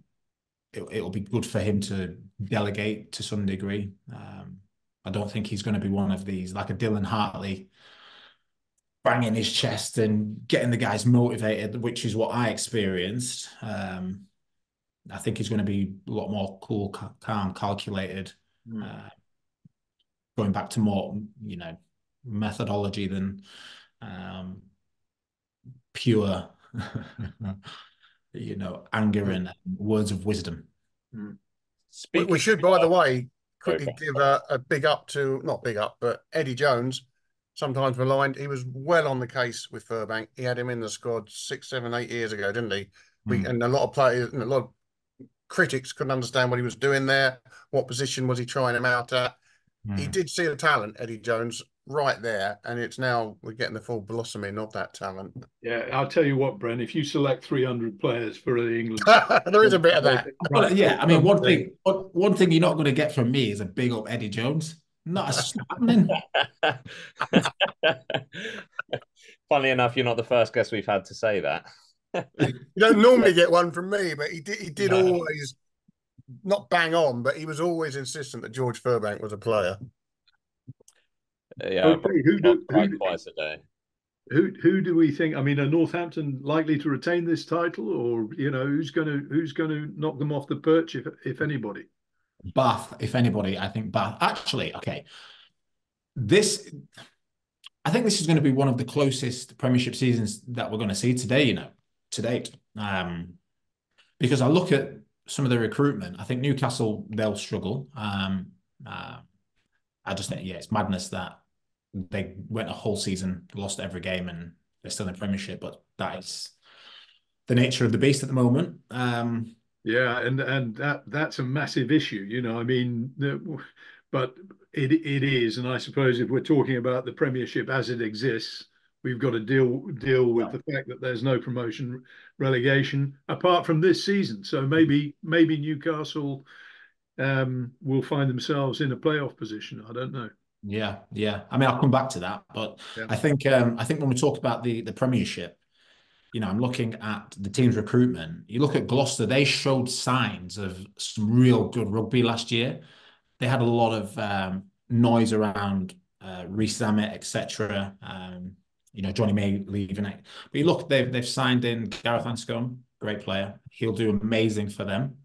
it'll be good for him to delegate to some degree. I don't think he's going to be one of these, like a Dylan Hartley, banging his chest and getting the guys motivated, which is what I experienced. I think he's going to be a lot more cool, calm, calculated, going back to more, methodology than pure, anger and words of wisdom. We should, by the way, quickly give a big up to, not big up, but Eddie Jones, sometimes maligned. He was well on the case with Furbank. He had him in the squad 6, 7, 8 years ago, didn't he? And a lot of players and a lot of critics couldn't understand what he was doing there. What position was he trying him out at? He did see a talent, Eddie Jones. right there, and it's now we're getting the full blossoming of that talent. Yeah, I'll tell you what, Bren, if you select 300 players for the England, There is a bit of that. Well, yeah, I mean, one thing you're not going to get from me is a big up Eddie Jones. Not happening. Funnily enough, you're not the first guest we've had to say that. You don't normally get one from me, but he did No. always not bang on, but he was always insistent that George Furbank was a player. Yeah, okay, twice a day. who do we think? I mean, are Northampton likely to retain this title, or who's going to knock them off the perch if anybody? Bath, if anybody, I think Bath. Actually, okay. I think this is going to be one of the closest Premiership seasons that we're going to see today, to date. Because I look at some of the recruitment. I think Newcastle, they'll struggle. I just think, it's madness that they went a whole season, lost every game, and they're still in Premiership. But that is the nature of the beast at the moment. Yeah, and that's a massive issue, I mean, but it is, and I suppose if we're talking about the Premiership as it exists, we've got to deal with the fact that there's no promotion relegation apart from this season. So maybe Newcastle will find themselves in a playoff position. I don't know. Yeah. I mean, I'll come back to that, but yeah. I think when we talk about the Premiership, I'm looking at the team's recruitment. You look at Gloucester; they showed signs of some real good rugby last year. They had a lot of noise around Reece Zammit, etc. Johnny May leaving it. But you look, they've signed in Gareth Anscombe, great player. He'll do amazing for them.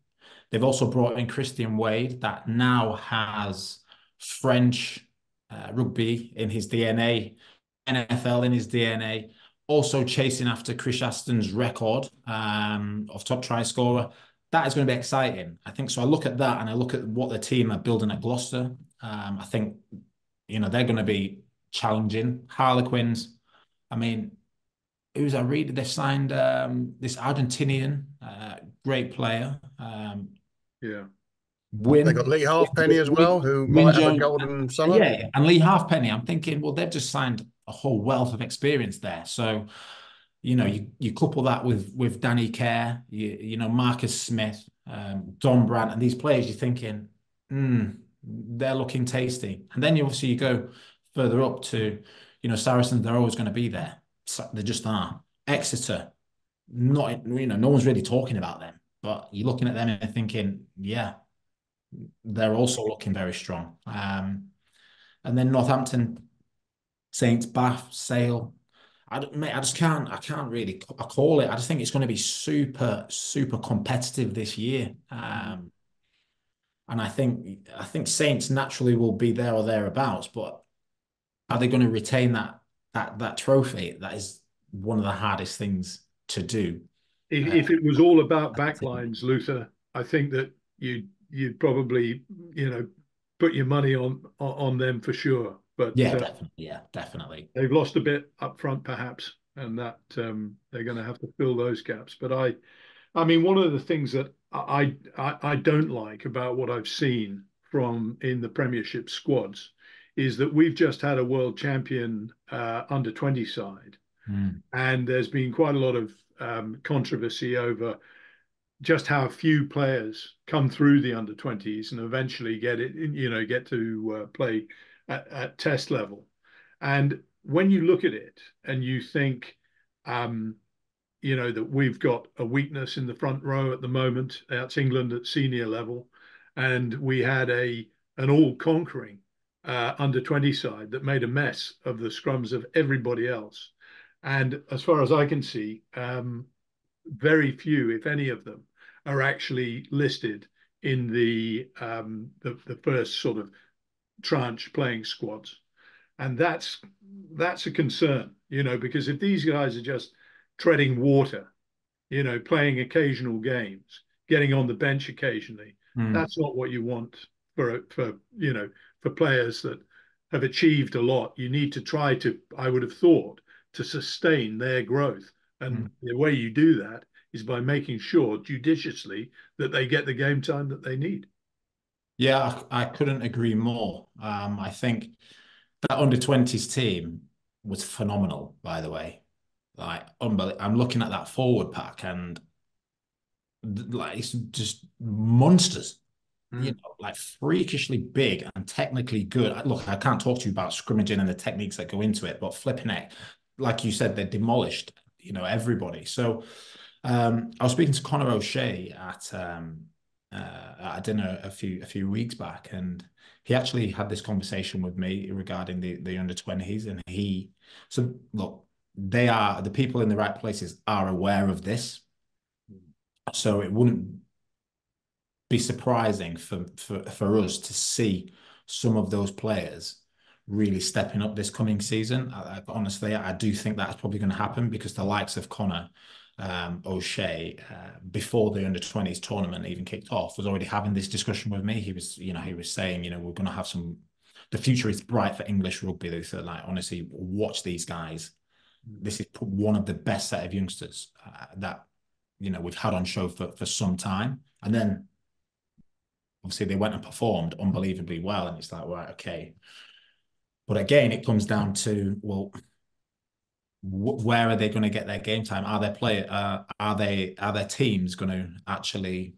They've also brought in Christian Wade, that now has French rugby in his DNA, NFL in his DNA. Also chasing after Chris Aston's record of top try scorer. That is going to be exciting, I think. So I look at that and I look at what the team are building at Gloucester. I think, they're going to be challenging. Harlequins, I mean, who's I read? They've signed this Argentinian great player. Yeah. They got Lee Halfpenny as well, who might have a golden summer. Yeah, and Lee Halfpenny, I'm thinking, well, they've just signed a whole wealth of experience there. So, you couple that with Danny Kerr, Marcus Smith, Don Brandt, and these players, you're thinking, they're looking tasty. And then you go further up to, Saracens, they're always going to be there. So they just are. Exeter, not, no one's really talking about them, but you're looking at them and thinking, yeah, they're also looking very strong. And then Northampton, Saints, Bath, Sale. I can't really call it. I just think it's going to be super, super competitive this year. And I think Saints naturally will be there or thereabouts, but are they going to retain that trophy? That is one of the hardest things to do. If it was all about backlines, Luther, I think that you'd probably put your money on them for sure. But definitely. They've lost a bit up front, perhaps, and that they're going to have to fill those gaps. But I mean, one of the things that I don't like about what I've seen from in the Premiership squads is that we've just had a world champion under-20 side, and there's been quite a lot of controversy over just how few players come through the under-20s and eventually get to play at test level. And when you look at it and you think, that we've got a weakness in the front row at the moment, that's England at senior level, and we had an all-conquering under-20 side that made a mess of the scrums of everybody else. And as far as I can see, very few, if any of them, are actually listed in the first sort of tranche playing squads. And that's a concern, because if these guys are just treading water, playing occasional games, getting on the bench occasionally, that's not what you want for players that have achieved a lot. You need to try to, I would have thought, to sustain their growth. And the way you do that is by making sure judiciously that they get the game time that they need. Yeah, I couldn't agree more. I think that under-20s team was phenomenal, by the way. Like, unbelievable. I'm looking at that forward pack and like it's just monsters. You know, like freakishly big and technically good. Look, I can't talk to you about scrimmaging and the techniques that go into it, but flipping it, like you said, they demolished, everybody. So I was speaking to Conor O'Shea at a dinner a few weeks back, and he actually had this conversation with me regarding the under-20s, and so look, the people in the right places are aware of this, so it wouldn't be surprising for us to see some of those players really stepping up this coming season. Honestly, I do think that's probably going to happen because the likes of Conor O'Shea, before the under-20s tournament even kicked off, was already having this discussion with me. He was saying, we're going to have the future is bright for English rugby. They said, like, honestly, watch these guys. This is one of the best set of youngsters that, we've had on show for some time. And then obviously they went and performed unbelievably well. And it's like, right, okay. But again, it comes down to, well, where are they going to get their game time? Are their teams going to actually,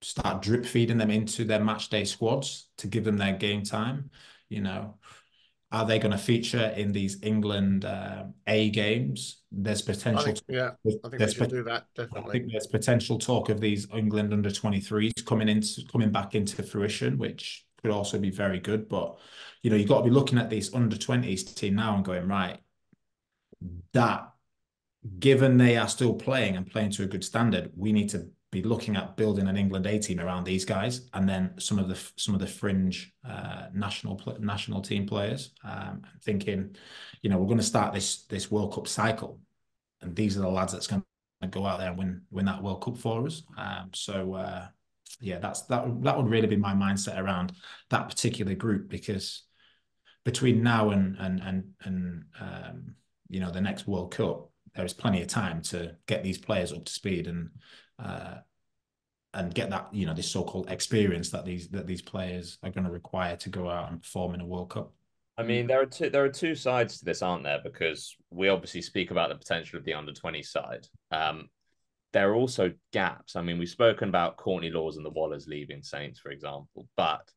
start drip feeding them into their match day squads to give them their game time? Are they going to feature in these England A games? There's potential. I think they should do that, definitely. I think there's potential talk of these England under-23s coming back into fruition, which could also be very good. But you've got to be looking at these under-20s team now and going, right, that given they are still playing and playing to a good standard, we need to be looking at building an England A team around these guys, and then some of the fringe national team players. Thinking, we're going to start this World Cup cycle, and these are the lads that's going to go out there and win that World Cup for us. Yeah, that would really be my mindset around that particular group, because between now and the next World Cup, there is plenty of time to get these players up to speed and get that this so-called experience that these players are going to require to go out and perform in a World Cup. I mean, there are two sides to this, aren't there? Because we obviously speak about the potential of the under-20 side. There are also gaps. I mean, we've spoken about Courtney Laws and the Wallers leaving Saints, for example, but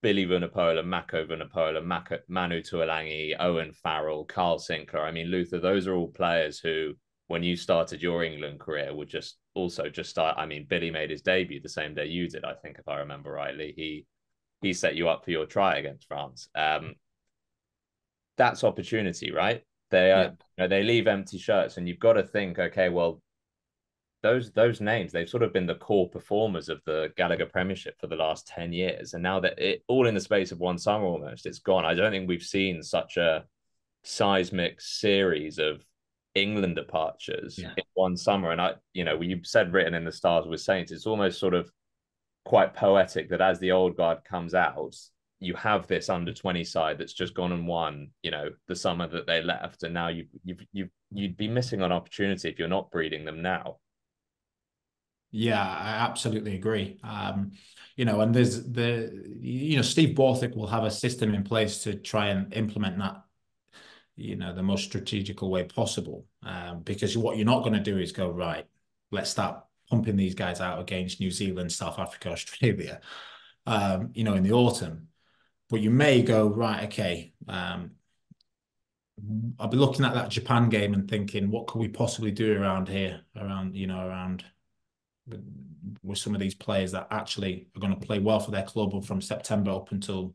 Billy Vunipola, Mako Vunipola, Manu Tuolangi, Owen Farrell, Carl Sinclair. I mean, Luther, those are all players who, when you started your England career, would just start. I mean, Billy made his debut the same day you did, I think, if I remember rightly. He set you up for your try against France. That's opportunity, right? They leave empty shirts, and you've got to think, okay, well, those names, they've sort of been the core performers of the Gallagher Premiership for the last 10 years. And now that it all in the space of one summer almost, it's gone. I don't think we've seen such a seismic series of England departures in one summer. And you said written in the stars with Saints, it's almost sort of quite poetic that as the old guard comes out, you have this under-20 side that's just gone and won, the summer that they left. And now you'd be missing an opportunity if you're not breeding them now. Yeah, I absolutely agree. And there's Steve Borthwick will have a system in place to try and implement that, the most strategical way possible. Because what you're not going to do is go, right, let's start pumping these guys out against New Zealand, South Africa, Australia, in the autumn. But you may go, right, okay, I'll be looking at that Japan game and thinking, what could we possibly do around here, around with some of these players that actually are going to play well for their club from September up until,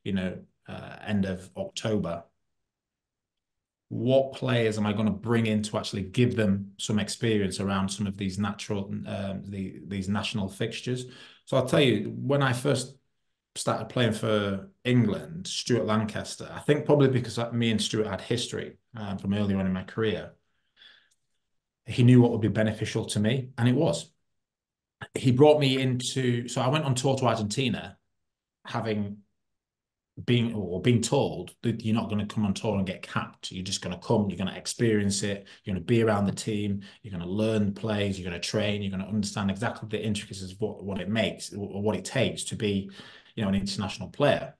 end of October. What players am I going to bring in to actually give them some experience around some of these these national fixtures? So I'll tell you, when I first started playing for England, Stuart Lancaster, I think probably because me and Stuart had history from earlier on in my career, he knew what would be beneficial to me, and it was. He brought me so I went on tour to Argentina, having being told that you're not going to come on tour and get capped. You're just going to come, you're going to experience it, you're going to be around the team, you're going to learn plays, you're going to train, you're going to understand exactly the intricacies of what it makes, or what it takes to be, an international player.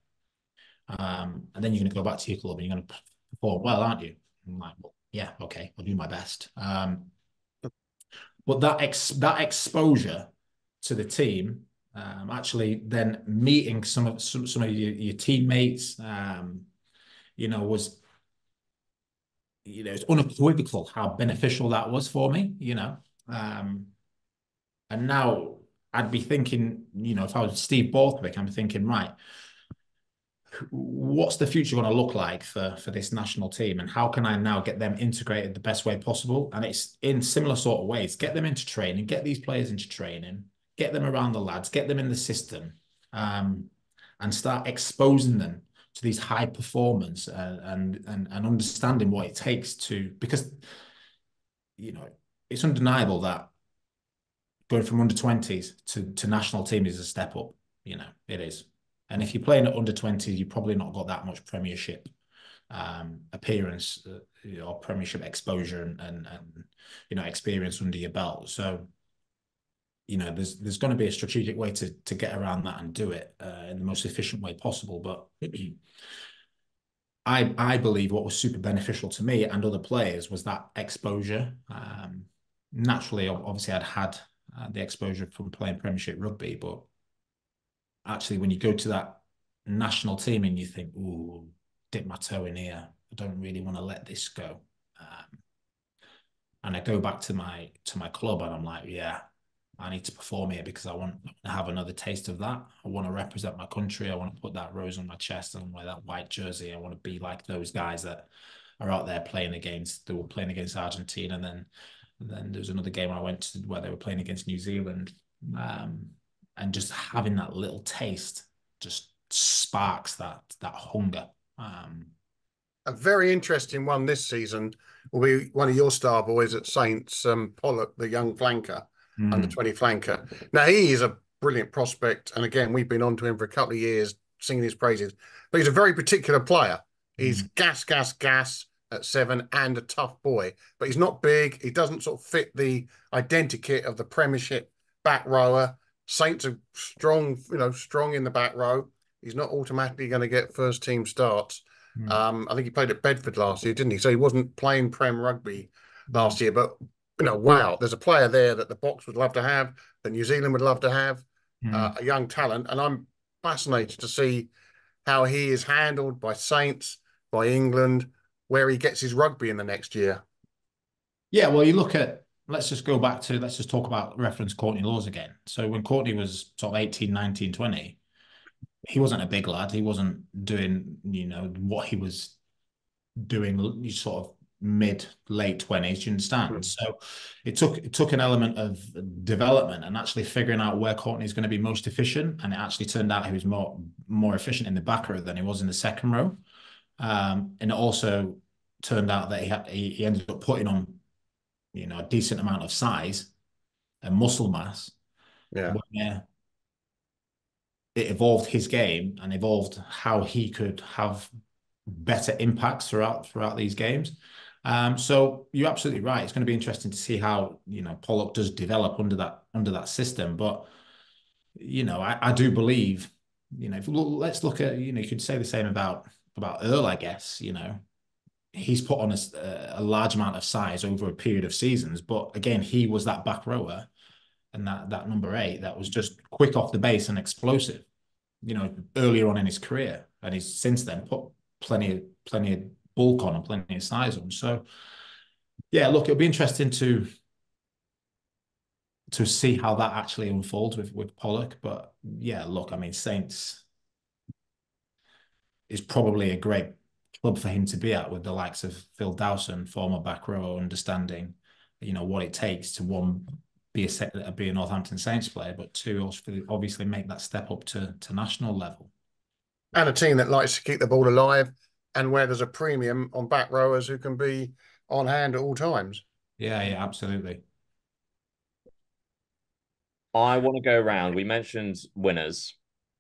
And then you're going to go back to your club and you're going to perform well, aren't you? I'm like, well, yeah, okay, I'll do my best. But that exposure to the team, actually then meeting some of your teammates, was, it's unequivocal how beneficial that was for me, and now I'd be thinking, if I was Steve Borthwick, I'm thinking, right, what's the future going to look like for this national team, and how can I now get them integrated the best way possible? And it's in similar sort of ways. Get them into training, get these players into training, get them around the lads, get them in the system, and start exposing them to these high performance and understanding what it takes to, because it's undeniable that going from under 20s to national team is a step up. It is. And if you're playing at under 20s, you've probably not got that much Premiership appearance or Premiership exposure and experience under your belt. So, there's going to be a strategic way to get around that and do it in the most efficient way possible. But I believe what was super beneficial to me and other players was that exposure. Naturally, obviously, I'd had the exposure from playing Premiership rugby, but actually, when you go to that national team and you think, "Ooh, dip my toe in here. I don't really want to let this go," and I go back to my club and I'm like, "Yeah, I need to perform here because I want to have another taste of that. I want to represent my country. I want to put that rose on my chest and wear that white jersey. I want to be like those guys that are out there playing against. They were playing against Argentina, and then there was another game I went to where they were playing against New Zealand." And just having that little taste just sparks that hunger. A very interesting one this season will be one of your star boys at Saints, Pollock, the young flanker, under 20 flanker. Now, he is a brilliant prospect. And again, we've been on to him for a couple of years, singing his praises. But he's a very particular player. He's gas at 7 and a tough boy. But he's not big. He doesn't sort of fit the identikit of the Premiership back rower. Saints are strong, strong in the back row. He's not automatically going to get first team starts. I think he played at Bedford last year, didn't he? So he wasn't playing Prem rugby last year. But, wow, there's a player there that the Box would love to have, that New Zealand would love to have, a young talent. And I'm fascinated to see how he is handled by Saints, by England, where he gets his rugby in the next year. Yeah, well, let's just talk about reference Courtney Laws again. So when Courtney was sort of 18, 19, 20, he wasn't a big lad. He wasn't doing, what he was doing sort of late 20s, you understand? So it took an element of development and actually figuring out where Courtney's going to be most efficient. And it actually turned out he was more efficient in the back row than he was in the second row. And it also turned out that he ended up putting on a decent amount of size and muscle mass. Yeah. Where it evolved his game and evolved how he could have better impacts throughout these games. So you're absolutely right. It's going to be interesting to see how, Pollock does develop under that system. But, I do believe, let's look at, you could say the same about Earl, I guess, he's put on a large amount of size over a period of seasons. But again, he was that back rower and that number 8 that was just quick off the base and explosive, earlier on in his career. And he's since then put plenty of bulk on and plenty of size on. So, yeah, look, it'll be interesting to see how that actually unfolds with Pollock. But yeah, look, I mean, Saints is probably a great club for him to be at, with the likes of Phil Dowson, former back row, understanding, what it takes to, one, be a Northampton Saints player, but two, also obviously make that step up to national level. And a team that likes to keep the ball alive and where there's a premium on back rowers who can be on hand at all times. Yeah, absolutely. I want to go around. We mentioned winners.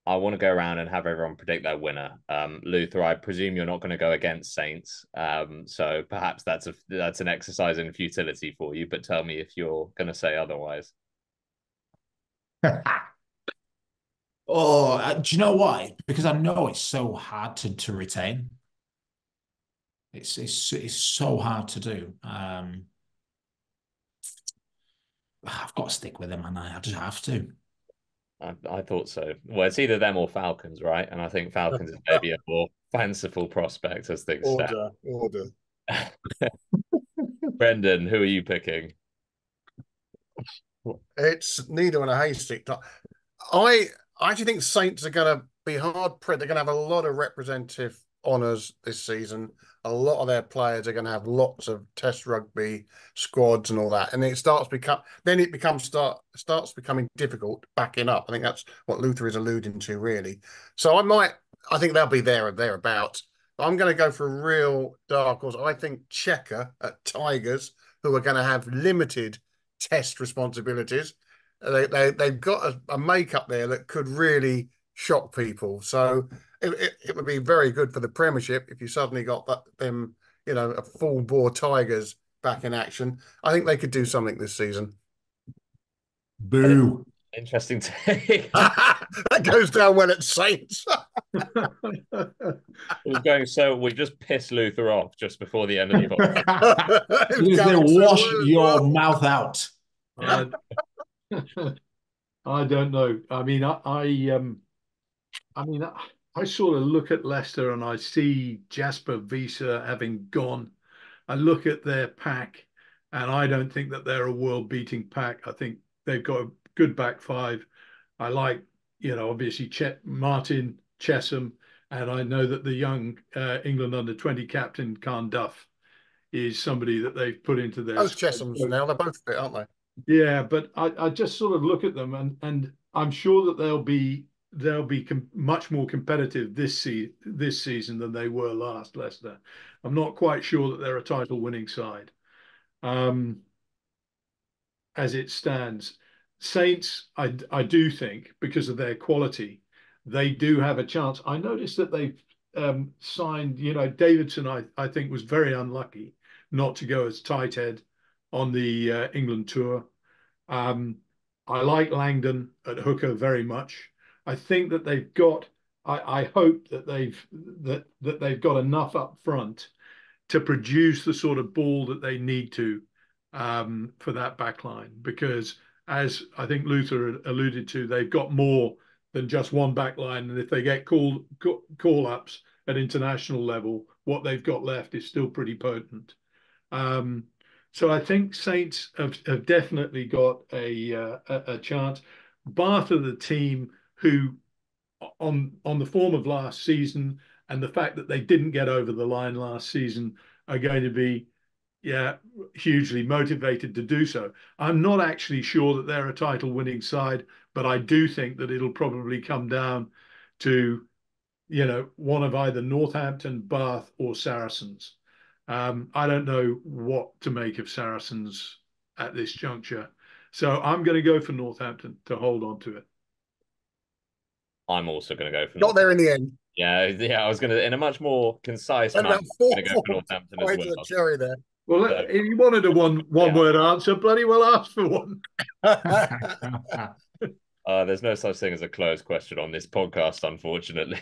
I want to go around and have everyone predict their winner. Luther, I presume you're not going to go against Saints. So perhaps that's an exercise in futility for you, but tell me if you're going to say otherwise. Oh, do you know why? Because I know it's so hard to retain. It's so hard to do. I've got to stick with him, and I just have to. I thought so. Well, it's either them or Falcons, right? And I think Falcons is maybe a more fanciful prospect as things stand. Order. Brendan, who are you picking? It's needle and a haystack. I actually think Saints are going to be hard pressed. They're going to have a lot of representative honours this season. A lot of their players are going to have lots of Test rugby squads and all that, and starts becoming difficult backing up. I think that's what Luther is alluding to, really. So I think they'll be there or thereabouts. I'm going to go for a real dark horse. I think Checker at Tigers, who are going to have limited Test responsibilities. They've got a makeup there that could really shock people. So it would be very good for the Premiership if you suddenly got them, a full bore Tigers back in action. I think they could do something this season. Boo. Interesting take. That goes down well at Saints. We just pissed Luther off just before the end of the podcast. Wash your mouth out. I don't know. I mean, I sort of look at Leicester and I see Jasper Wiese having gone. I look at their pack, and I don't think that they're a world-beating pack. I think they've got a good back five. I like, obviously Martin Chesham, and I know that the young England under-20 captain Khan Duff is somebody that they've put into their. Those Cheshams now, they're both fit, aren't they? Yeah, but I just sort of look at them, and I'm sure that they'll be much more competitive this season than they were last, Leicester. I'm not quite sure that they're a title-winning side. As it stands, Saints, I do think, because of their quality, they do have a chance. I noticed that they've signed, Davidson, I think, was very unlucky not to go as tight head on the England tour. I like Langdon at hooker very much. I think that they've got. I hope that they've got enough up front to produce the sort of ball that they need to for that back line, because as I think Luther alluded to, they've got more than just one back line, and if they get call ups at international level, what they've got left is still pretty potent. So I think Saints have definitely got a chance. Bath are the team who, on the form of last season and the fact that they didn't get over the line last season, are going to be hugely motivated to do so. I'm not actually sure that they're a title-winning side, but I do think that it'll probably come down to, one of either Northampton, Bath, or Saracens. I don't know what to make of Saracens at this juncture. So I'm going to go for Northampton to hold on to it. I'm also going to go for Got there in the end. Yeah. I was going to, in a much more concise manner, I'm going to go for Northampton as well. Cherry there. Well, if you wanted a one-word answer, bloody well ask for one. There's no such thing as a closed question on this podcast, unfortunately.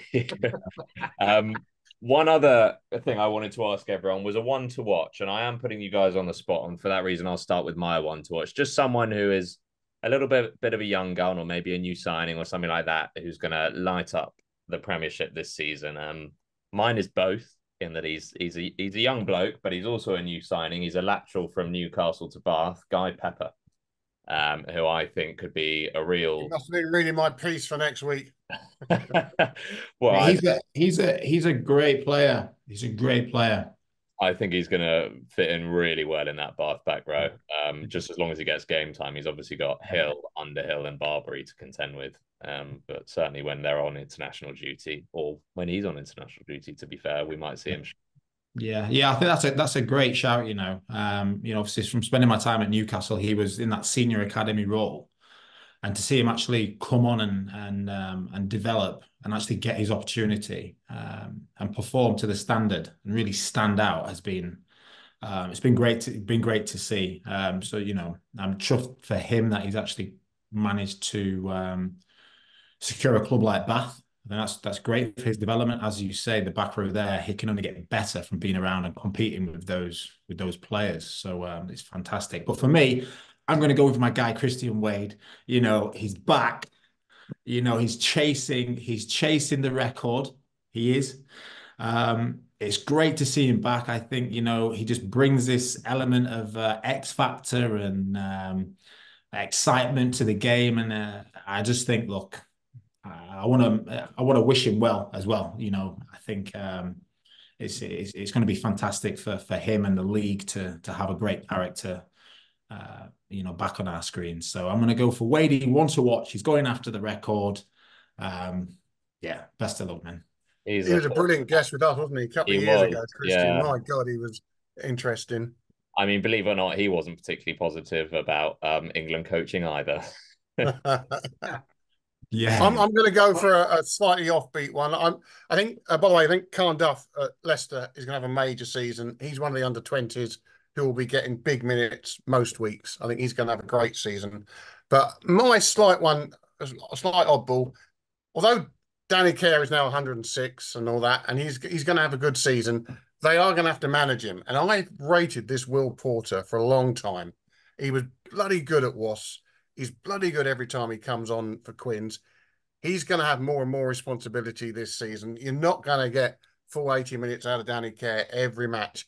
One other thing I wanted to ask everyone was a one to watch, and I am putting you guys on the spot, and for that reason, I'll start with my one to watch. Just someone who is a little bit of a young gun, or maybe a new signing or something like that, who's going to light up the Premiership this season. Mine is both, in that he's a young bloke, but he's also a new signing. He's a lateral from Newcastle to Bath, Guy Pepper, who I think could be a real. You must be reading my piece for next week. Well, he's a great player. He's a great player. I think he's going to fit in really well in that Bath back row. Just as long as he gets game time, he's obviously got Hill, Underhill, and Barbary to contend with. But certainly when they're on international duty, or when he's on international duty, to be fair, we might see him. Yeah, I think that's a great shout. Obviously from spending my time at Newcastle, he was in that senior academy role, and to see him actually come on and develop and actually get his opportunity and perform to the standard and really stand out has been it's been great to see. So I'm chuffed for him that he's actually managed to secure a club like Bath. And that's great for his development. As you say, the back row there, he can only get better from being around and competing with those players. So it's fantastic. But for me, I'm going to go with my guy, Christian Wade. He's back. He's chasing the record. He is. It's great to see him back. I think, he just brings this element of X factor and excitement to the game. And I just think, look, I want to wish him well as well. I think it's going to be fantastic for him and the league to have a great character, back on our screen. So I'm going to go for Wade. He wants to watch. He's going after the record. Best of luck, man. He was a brilliant guest with us, wasn't he? A couple of years ago, Christian. Yeah. My God, he was interesting. I mean, believe it or not, he wasn't particularly positive about England coaching either. Yeah, I'm going to go for a slightly offbeat one. I think, by the way, I think Carl Duff at Leicester is going to have a major season. He's one of the under-20s who will be getting big minutes most weeks. I think he's going to have a great season. But my slight one, a slight oddball, although Danny Care is now 106 and all that, and he's going to have a good season, they are going to have to manage him. And I rated this Will Porter for a long time. He was bloody good at Wasps. He's bloody good every time he comes on for Quins. He's going to have more and more responsibility this season. You're not going to get full 80 minutes out of Danny Care every match.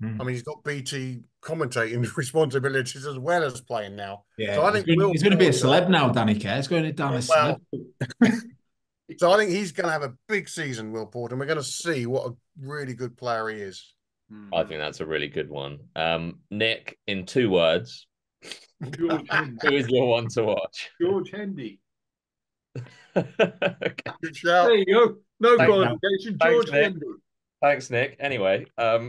I mean, he's got BT commentating responsibilities as well as playing now. Yeah, so I think he's going to be a celeb now, Danny Care. He's going down a celeb. So I think he's going to have a big season, Will Porter, and we're going to see what a really good player he is. I think that's a really good one. Nick, in 2 words, George Hendy. Who is your one to watch? George Hendy. Good shout. There you go. No qualification. George Hendy. Thanks, Nick. Anyway, no,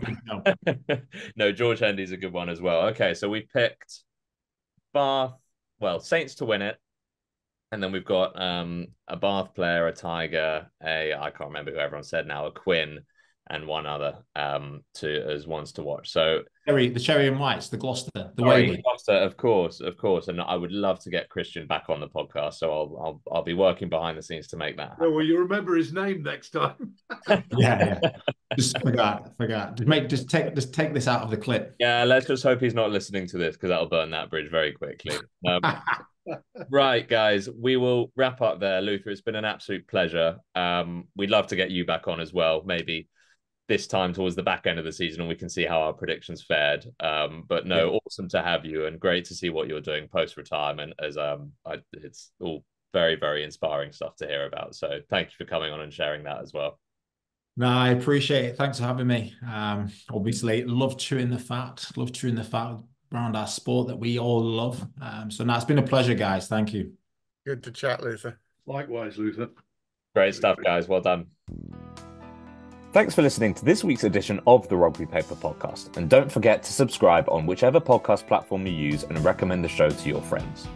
George Hendy's a good one as well. Okay, so we picked Bath, Saints to win it. And then we've got a Bath player, a Tiger, I can't remember who everyone said now, a Quinn, and one other as ones to watch. So the Cherry and Whites, the Gloucester, the Gloucester, of course. And I would love to get Christian back on the podcast. So I'll be working behind the scenes to make that happen. Well, you remember his name next time. yeah. Just forgot. Just take this out of the clip. Yeah, let's just hope he's not listening to this because that'll burn that bridge very quickly. Right, guys, we will wrap up there. Luther, it's been an absolute pleasure. We'd love to get you back on as well, maybe this time towards the back end of the season, and we can see how our predictions fared. But no, awesome to have you, and great to see what you're doing post-retirement. As it's all very, very inspiring stuff to hear about. So thank you for coming on and sharing that as well. No, I appreciate it. Thanks for having me. Obviously, love chewing the fat around our sport that we all love. It's been a pleasure, guys. Thank you. Good to chat, Luther. Likewise, Luther. Great stuff, guys. Well done. Thanks for listening to this week's edition of the Rugby Paper podcast. And don't forget to subscribe on whichever podcast platform you use and recommend the show to your friends.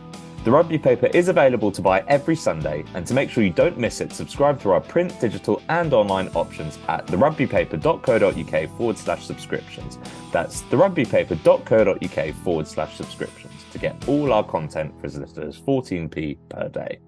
The Rugby Paper is available to buy every Sunday, and to make sure you don't miss it, subscribe through our print, digital and online options at therugbypaper.co.uk/subscriptions. That's therugbypaper.co.uk/subscriptions to get all our content for as little as 14p per day.